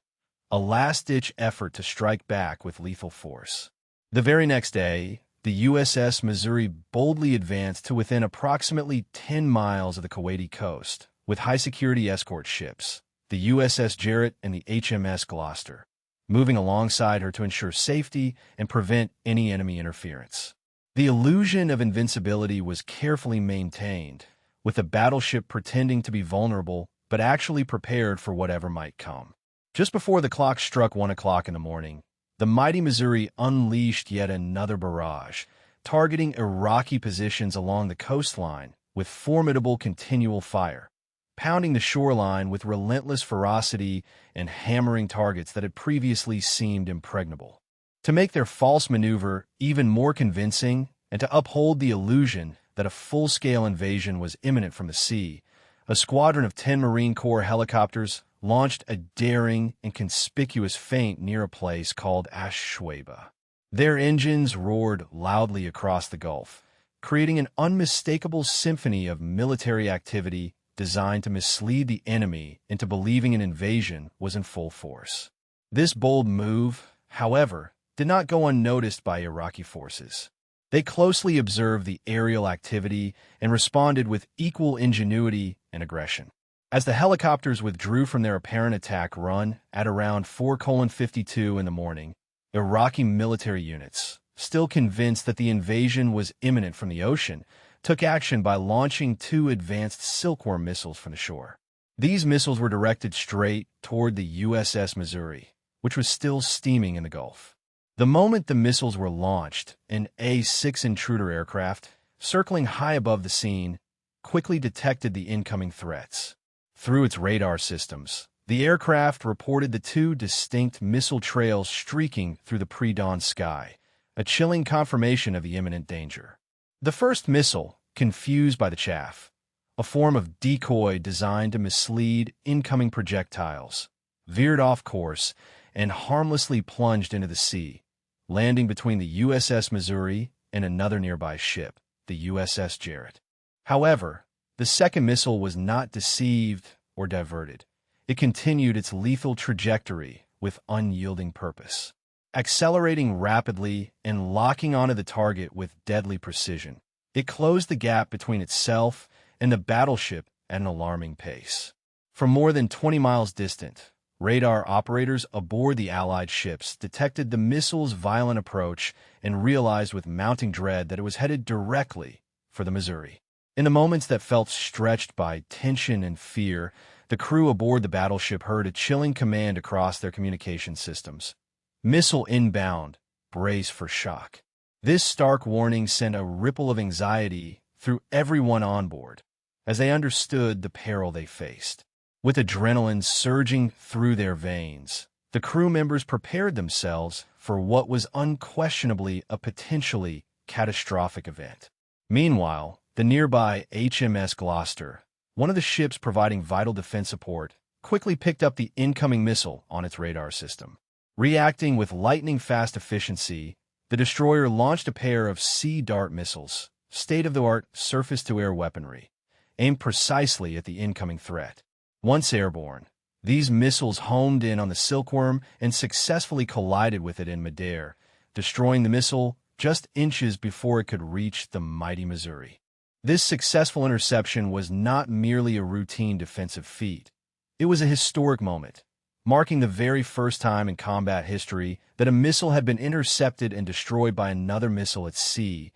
a last-ditch effort to strike back with lethal force. The very next day, the USS Missouri boldly advanced to within approximately 10 miles of the Kuwaiti coast, with high-security escort ships, the USS Jarrett and the HMS Gloucester, moving alongside her to ensure safety and prevent any enemy interference. The illusion of invincibility was carefully maintained, with the battleship pretending to be vulnerable but actually prepared for whatever might come. Just before the clock struck 1 o'clock in the morning, the mighty Missouri unleashed yet another barrage, targeting Iraqi positions along the coastline with formidable continual fire, pounding the shoreline with relentless ferocity and hammering targets that had previously seemed impregnable. To make their false maneuver even more convincing and to uphold the illusion that a full-scale invasion was imminent from the sea, a squadron of 10 Marine Corps helicopters launched a daring and conspicuous feint near a place called Ash-Shwaiba. Their engines roared loudly across the Gulf, creating an unmistakable symphony of military activity designed to mislead the enemy into believing an invasion was in full force. This bold move, however, did not go unnoticed by Iraqi forces. They closely observed the aerial activity and responded with equal ingenuity and aggression. As the helicopters withdrew from their apparent attack run at around 4:52 in the morning, Iraqi military units, still convinced that the invasion was imminent from the ocean, took action by launching 2 advanced Silkworm missiles from the shore. These missiles were directed straight toward the USS Missouri, which was still steaming in the Gulf. The moment the missiles were launched, an A-6 intruder aircraft, circling high above the scene, quickly detected the incoming threats. Through its radar systems, the aircraft reported the 2 distinct missile trails streaking through the pre-dawn sky, a chilling confirmation of the imminent danger. The first missile, confused by the chaff, a form of decoy designed to mislead incoming projectiles, veered off course and harmlessly plunged into the sea, landing between the USS Missouri and another nearby ship, the USS Jarrett. However, the second missile was not deceived or diverted. It continued its lethal trajectory with unyielding purpose, accelerating rapidly and locking onto the target with deadly precision. It closed the gap between itself and the battleship at an alarming pace. From more than 20 miles distant, radar operators aboard the Allied ships detected the missile's violent approach and realized with mounting dread that it was headed directly for the Missouri. In the moments that felt stretched by tension and fear, the crew aboard the battleship heard a chilling command across their communication systems. "Missile inbound. Brace for shock." This stark warning sent a ripple of anxiety through everyone on board, as they understood the peril they faced. With adrenaline surging through their veins, the crew members prepared themselves for what was unquestionably a potentially catastrophic event. Meanwhile, the nearby HMS Gloucester, one of the ships providing vital defense support, quickly picked up the incoming missile on its radar system. Reacting with lightning-fast efficiency, the destroyer launched a pair of Sea Dart missiles, state-of-the-art surface-to-air weaponry, aimed precisely at the incoming threat. Once airborne, these missiles homed in on the Silkworm and successfully collided with it in midair, destroying the missile just inches before it could reach the mighty Missouri. This successful interception was not merely a routine defensive feat. It was a historic moment, marking the very first time in combat history that a missile had been intercepted and destroyed by another missile at sea,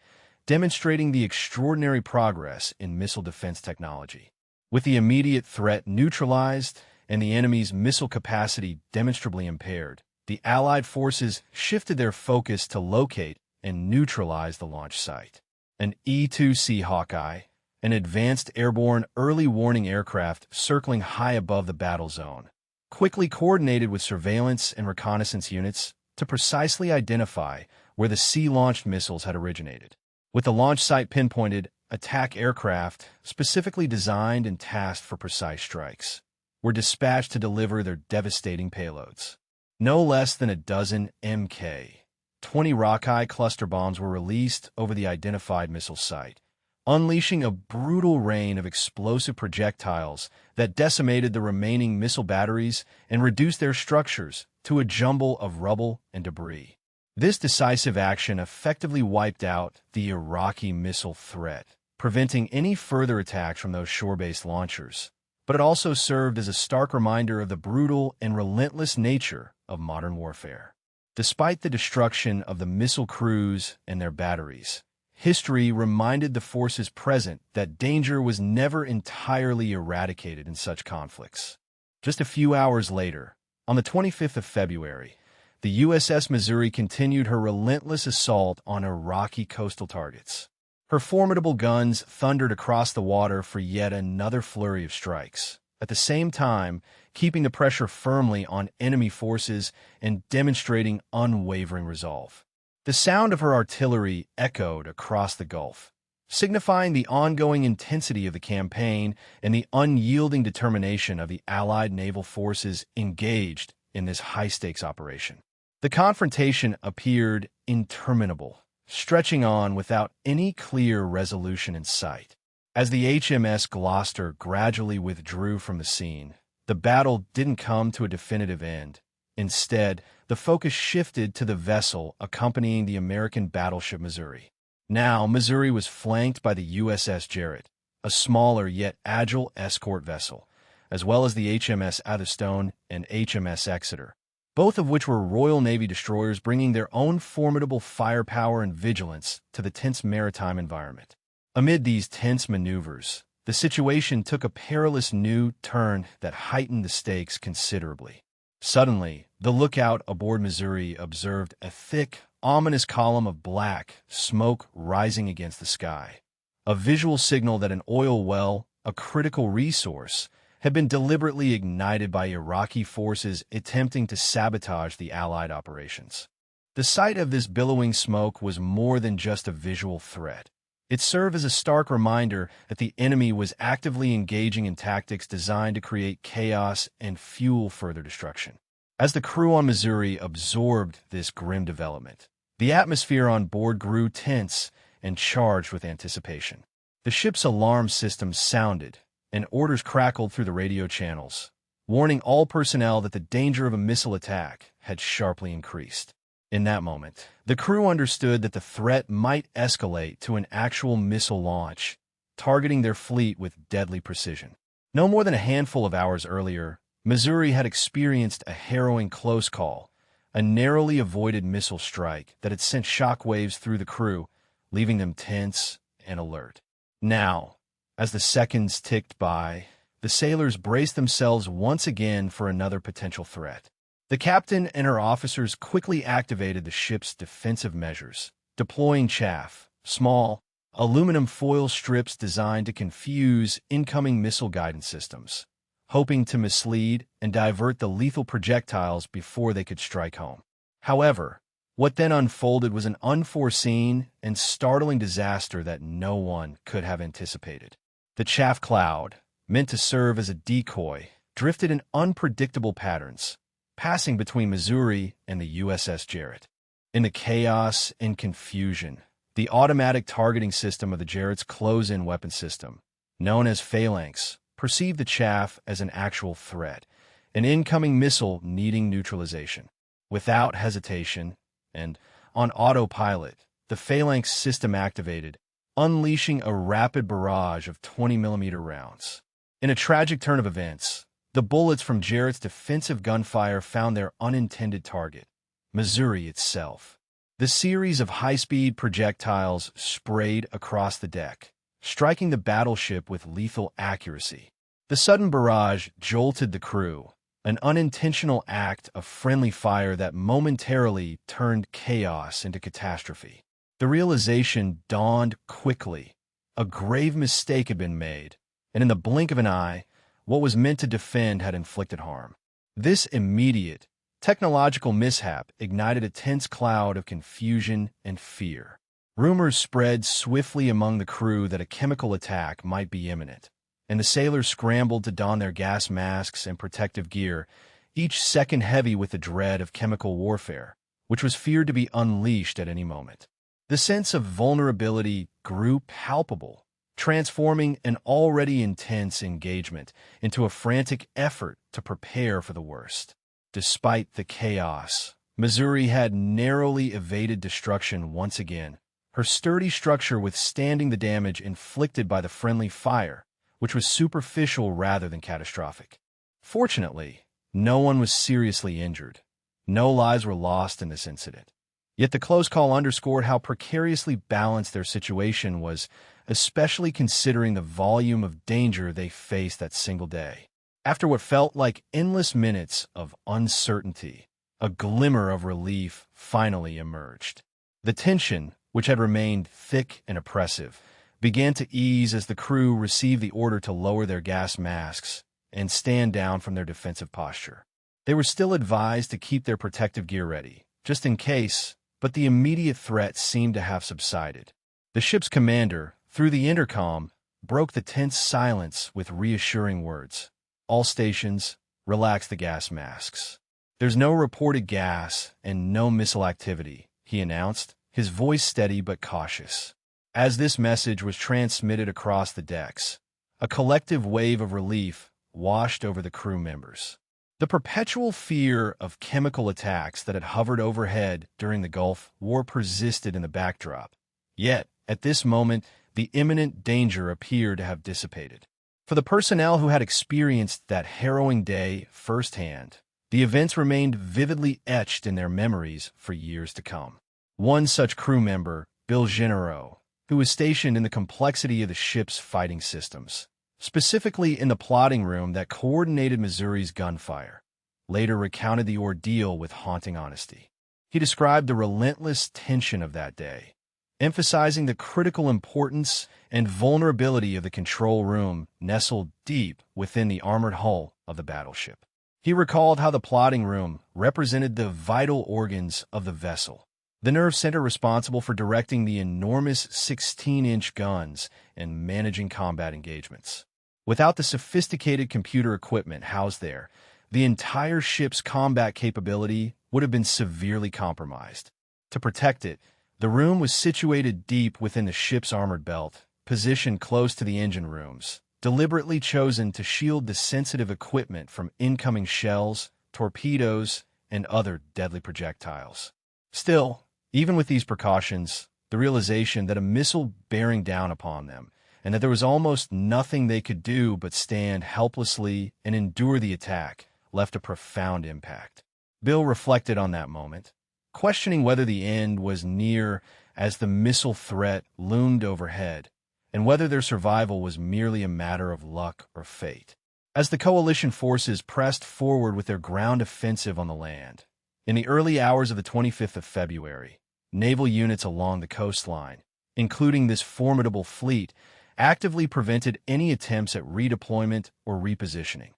demonstrating the extraordinary progress in missile defense technology. With the immediate threat neutralized and the enemy's missile capacity demonstrably impaired, the Allied forces shifted their focus to locate and neutralize the launch site. An E-2C Hawkeye, an advanced airborne early warning aircraft circling high above the battle zone, quickly coordinated with surveillance and reconnaissance units to precisely identify where the sea-launched missiles had originated. With the launch site pinpointed, attack aircraft, specifically designed and tasked for precise strikes, were dispatched to deliver their devastating payloads. No less than a dozen Mk-20 Rockeye cluster bombs were released over the identified missile site, unleashing a brutal rain of explosive projectiles that decimated the remaining missile batteries and reduced their structures to a jumble of rubble and debris. This decisive action effectively wiped out the Iraqi missile threat, preventing any further attacks from those shore-based launchers. But it also served as a stark reminder of the brutal and relentless nature of modern warfare. Despite the destruction of the missile crews and their batteries, history reminded the forces present that danger was never entirely eradicated in such conflicts. Just a few hours later, on the 25th of February, the USS Missouri continued her relentless assault on Iraqi coastal targets. Her formidable guns thundered across the water for yet another flurry of strikes, at the same time keeping the pressure firmly on enemy forces and demonstrating unwavering resolve. The sound of her artillery echoed across the Gulf, signifying the ongoing intensity of the campaign and the unyielding determination of the Allied naval forces engaged in this high-stakes operation. The confrontation appeared interminable, stretching on without any clear resolution in sight. As the HMS Gloucester gradually withdrew from the scene, the battle didn't come to a definitive end. Instead, the focus shifted to the vessel accompanying the American battleship Missouri. Now, Missouri was flanked by the USS Jarrett, a smaller yet agile escort vessel, as well as the HMS Atherstone and HMS Exeter, both of which were Royal Navy destroyers bringing their own formidable firepower and vigilance to the tense maritime environment. Amid these tense maneuvers, the situation took a perilous new turn that heightened the stakes considerably. Suddenly, the lookout aboard Missouri observed a thick, ominous column of black smoke rising against the sky, a visual signal that an oil well, a critical resource, had been deliberately ignited by Iraqi forces attempting to sabotage the Allied operations. The sight of this billowing smoke was more than just a visual threat. It served as a stark reminder that the enemy was actively engaging in tactics designed to create chaos and fuel further destruction. As the crew on Missouri absorbed this grim development, the atmosphere on board grew tense and charged with anticipation. The ship's alarm system sounded, and orders crackled through the radio channels, warning all personnel that the danger of a missile attack had sharply increased. In that moment, the crew understood that the threat might escalate to an actual missile launch, targeting their fleet with deadly precision. No more than a handful of hours earlier, Missouri had experienced a harrowing close call, a narrowly avoided missile strike that had sent shockwaves through the crew, leaving them tense and alert. Now, as the seconds ticked by, the sailors braced themselves once again for another potential threat. The captain and her officers quickly activated the ship's defensive measures, deploying chaff, small, aluminum foil strips designed to confuse incoming missile guidance systems, hoping to mislead and divert the lethal projectiles before they could strike home. However, what then unfolded was an unforeseen and startling disaster that no one could have anticipated. The chaff cloud, meant to serve as a decoy, drifted in unpredictable patterns, passing between Missouri and the USS Jarrett. In the chaos and confusion, the automatic targeting system of the Jarrett's close-in weapon system, known as Phalanx, perceived the chaff as an actual threat, an incoming missile needing neutralization. Without hesitation, and on autopilot, the Phalanx system activated, unleashing a rapid barrage of 20mm rounds. In a tragic turn of events, the bullets from Jarrett's defensive gunfire found their unintended target, Missouri itself. The series of high-speed projectiles sprayed across the deck, striking the battleship with lethal accuracy. The sudden barrage jolted the crew, an unintentional act of friendly fire that momentarily turned chaos into catastrophe. The realization dawned quickly. A grave mistake had been made, and in the blink of an eye, what was meant to defend had inflicted harm. This immediate, technological mishap ignited a tense cloud of confusion and fear. Rumors spread swiftly among the crew that a chemical attack might be imminent, and the sailors scrambled to don their gas masks and protective gear, each second heavy with the dread of chemical warfare, which was feared to be unleashed at any moment. The sense of vulnerability grew palpable, transforming an already intense engagement into a frantic effort to prepare for the worst. Despite the chaos, Missouri had narrowly evaded destruction once again, her sturdy structure withstanding the damage inflicted by the friendly fire, which was superficial rather than catastrophic. Fortunately, no one was seriously injured. No lives were lost in this incident. Yet the close call underscored how precariously balanced their situation was, especially considering the volume of danger they faced that single day. After what felt like endless minutes of uncertainty, a glimmer of relief finally emerged. The tension, which had remained thick and oppressive, began to ease as the crew received the order to lower their gas masks and stand down from their defensive posture. They were still advised to keep their protective gear ready, just in case, but the immediate threat seemed to have subsided. The ship's commander, through the intercom, broke the tense silence with reassuring words. All stations, relax the gas masks. There's no reported gas and no missile activity, he announced, his voice steady but cautious. As this message was transmitted across the decks, a collective wave of relief washed over the crew members. The perpetual fear of chemical attacks that had hovered overhead during the Gulf War persisted in the backdrop. Yet, at this moment, the imminent danger appeared to have dissipated. For the personnel who had experienced that harrowing day firsthand, the events remained vividly etched in their memories for years to come. One such crew member, Bill Genero, who was stationed in the complexity of the ship's fighting systems, specifically in the plotting room that coordinated Missouri's gunfire, later recounted the ordeal with haunting honesty. He described the relentless tension of that day, emphasizing the critical importance and vulnerability of the control room nestled deep within the armored hull of the battleship. He recalled how the plotting room represented the vital organs of the vessel, the nerve center responsible for directing the enormous 16-inch guns and managing combat engagements. Without the sophisticated computer equipment housed there, the entire ship's combat capability would have been severely compromised. To protect it, the room was situated deep within the ship's armored belt, positioned close to the engine rooms, deliberately chosen to shield the sensitive equipment from incoming shells, torpedoes, and other deadly projectiles. Still, even with these precautions, the realization that a missile bearing down upon them, and that there was almost nothing they could do but stand helplessly and endure the attack, left a profound impact. Bill reflected on that moment, questioning whether the end was near as the missile threat loomed overhead, and whether their survival was merely a matter of luck or fate. As the coalition forces pressed forward with their ground offensive on the land, in the early hours of the 25th of February, naval units along the coastline, including this formidable fleet, actively prevented any attempts at redeployment or repositioning.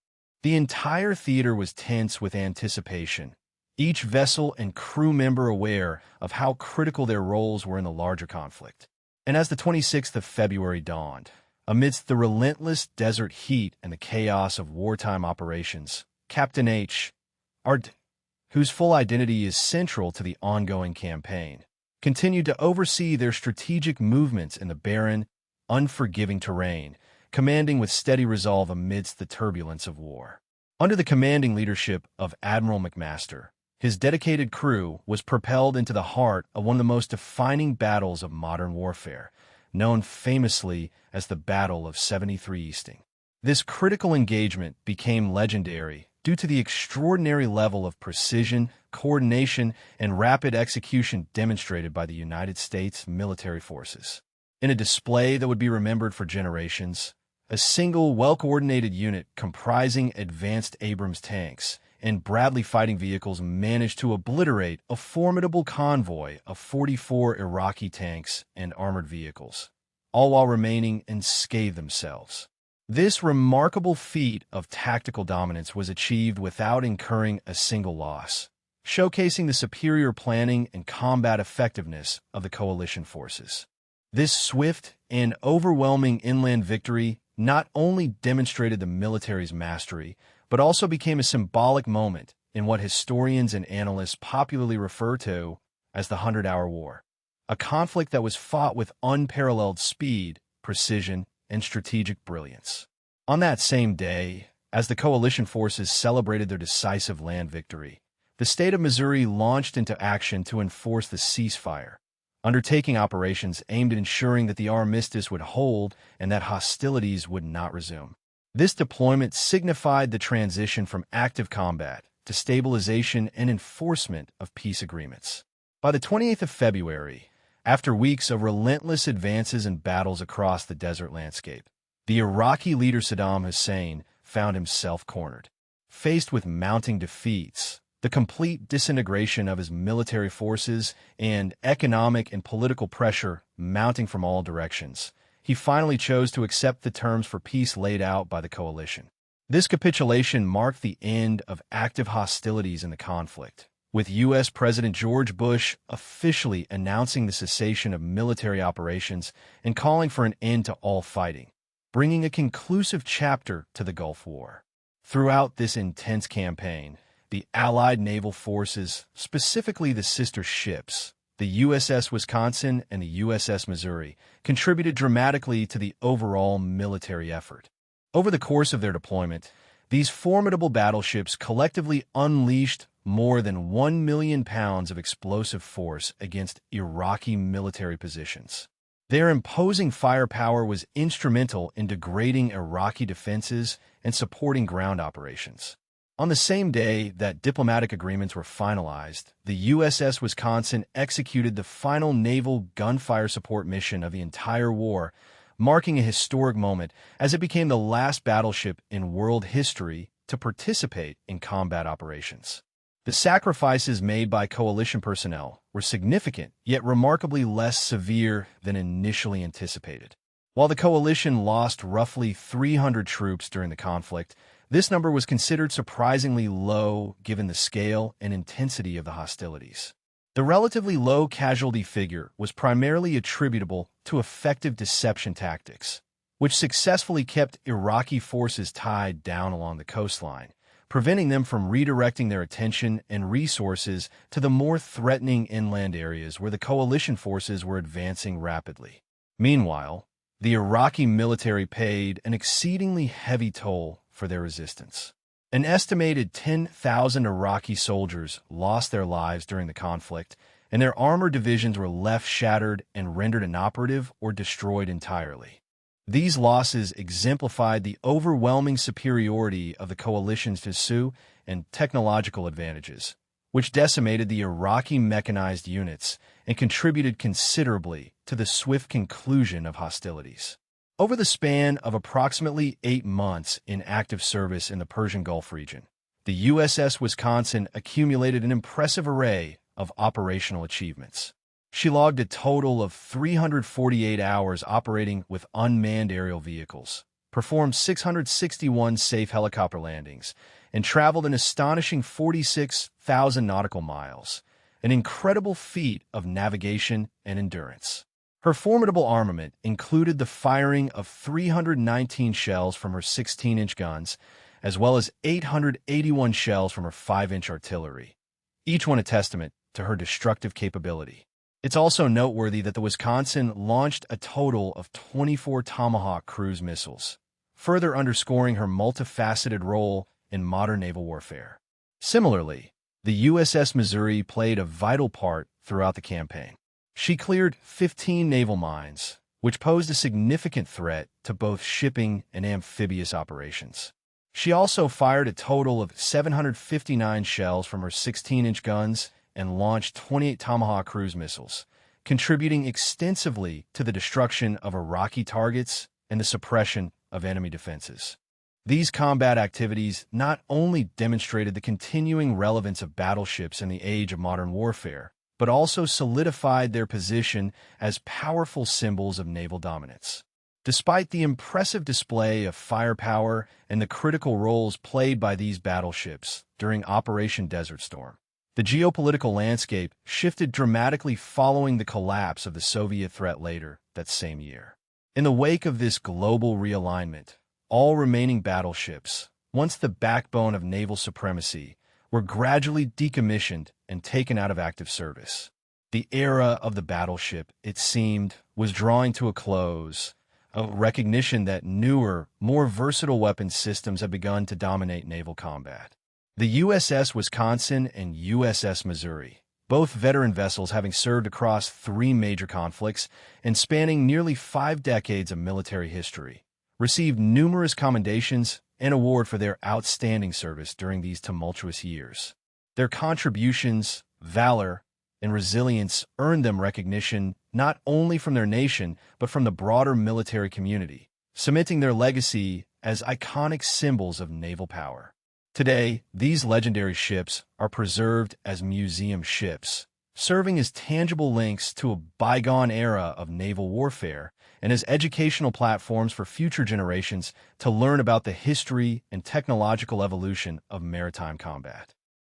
The entire theater was tense with anticipation, each vessel and crew member aware of how critical their roles were in the larger conflict. And as the 26th of February dawned, amidst the relentless desert heat and the chaos of wartime operations, Captain H. Art, whose full identity is central to the ongoing campaign, continued to oversee their strategic movements in the barren, unforgiving terrain, commanding with steady resolve amidst the turbulence of war. Under the commanding leadership of Admiral McMaster, his dedicated crew was propelled into the heart of one of the most defining battles of modern warfare, known famously as the Battle of 73 Easting. This critical engagement became legendary due to the extraordinary level of precision, coordination, and rapid execution demonstrated by the United States military forces. In a display that would be remembered for generations, a single, well-coordinated unit comprising advanced Abrams tanks and Bradley fighting vehicles managed to obliterate a formidable convoy of 44 Iraqi tanks and armored vehicles, all while remaining unscathed themselves. This remarkable feat of tactical dominance was achieved without incurring a single loss, showcasing the superior planning and combat effectiveness of the coalition forces. This swift and overwhelming inland victory not only demonstrated the military's mastery, but also became a symbolic moment in what historians and analysts popularly refer to as the 100-Hour War, a conflict that was fought with unparalleled speed, precision, and strategic brilliance. On that same day, as the coalition forces celebrated their decisive land victory, the state of Missouri launched into action to enforce the ceasefire, undertaking operations aimed at ensuring that the armistice would hold and that hostilities would not resume. This deployment signified the transition from active combat to stabilization and enforcement of peace agreements. By the 28th of February, after weeks of relentless advances and battles across the desert landscape, the Iraqi leader Saddam Hussein found himself cornered. Faced with mounting defeats, the complete disintegration of his military forces, and economic and political pressure mounting from all directions, he finally chose to accept the terms for peace laid out by the coalition. This capitulation marked the end of active hostilities in the conflict, with U.S. President George Bush officially announcing the cessation of military operations and calling for an end to all fighting, bringing a conclusive chapter to the Gulf War. Throughout this intense campaign, the Allied naval forces, specifically the sister ships, the USS Wisconsin and the USS Missouri, contributed dramatically to the overall military effort. Over the course of their deployment, these formidable battleships collectively unleashed more than 1 million pounds of explosive force against Iraqi military positions. Their imposing firepower was instrumental in degrading Iraqi defenses and supporting ground operations. On the same day that diplomatic agreements were finalized, the USS Wisconsin executed the final naval gunfire support mission of the entire war, marking a historic moment as it became the last battleship in world history to participate in combat operations. The sacrifices made by coalition personnel were significant, yet remarkably less severe than initially anticipated. While the coalition lost roughly 300 troops during the conflict, this number was considered surprisingly low given the scale and intensity of the hostilities. The relatively low casualty figure was primarily attributable to effective deception tactics, which successfully kept Iraqi forces tied down along the coastline, preventing them from redirecting their attention and resources to the more threatening inland areas where the coalition forces were advancing rapidly. Meanwhile, the Iraqi military paid an exceedingly heavy toll for their resistance. An estimated 10,000 Iraqi soldiers lost their lives during the conflict, and their armored divisions were left shattered and rendered inoperative or destroyed entirely. These losses exemplified the overwhelming superiority of the coalition's tissue and technological advantages, which decimated the Iraqi mechanized units and contributed considerably to the swift conclusion of hostilities. Over the span of approximately 8 months in active service in the Persian Gulf region, the USS Wisconsin accumulated an impressive array of operational achievements. She logged a total of 348 hours operating with unmanned aerial vehicles, performed 661 safe helicopter landings, and traveled an astonishing 46,000 nautical miles, an incredible feat of navigation and endurance. Her formidable armament included the firing of 319 shells from her 16-inch guns, as well as 881 shells from her 5-inch artillery, each one a testament to her destructive capability. It's also noteworthy that the Wisconsin launched a total of 24 Tomahawk cruise missiles, further underscoring her multifaceted role in modern naval warfare. Similarly, the USS Missouri played a vital part throughout the campaign. She cleared 15 naval mines, which posed a significant threat to both shipping and amphibious operations. She also fired a total of 759 shells from her 16-inch guns and launched 28 Tomahawk cruise missiles, contributing extensively to the destruction of Iraqi targets and the suppression of enemy defenses. These combat activities not only demonstrated the continuing relevance of battleships in the age of modern warfare, but also solidified their position as powerful symbols of naval dominance. Despite the impressive display of firepower and the critical roles played by these battleships during Operation Desert Storm, the geopolitical landscape shifted dramatically following the collapse of the Soviet threat later that same year. In the wake of this global realignment, all remaining battleships, once the backbone of naval supremacy, were gradually decommissioned and taken out of active service. The era of the battleship, it seemed, was drawing to a close, a recognition that newer, more versatile weapon systems had begun to dominate naval combat. The USS Wisconsin and USS Missouri, both veteran vessels having served across 3 major conflicts and spanning nearly 5 decades of military history, received numerous commendations and awards for their outstanding service during these tumultuous years. Their contributions, valor, and resilience earned them recognition not only from their nation but from the broader military community, cementing their legacy as iconic symbols of naval power. Today, these legendary ships are preserved as museum ships, serving as tangible links to a bygone era of naval warfare and as educational platforms for future generations to learn about the history and technological evolution of maritime combat.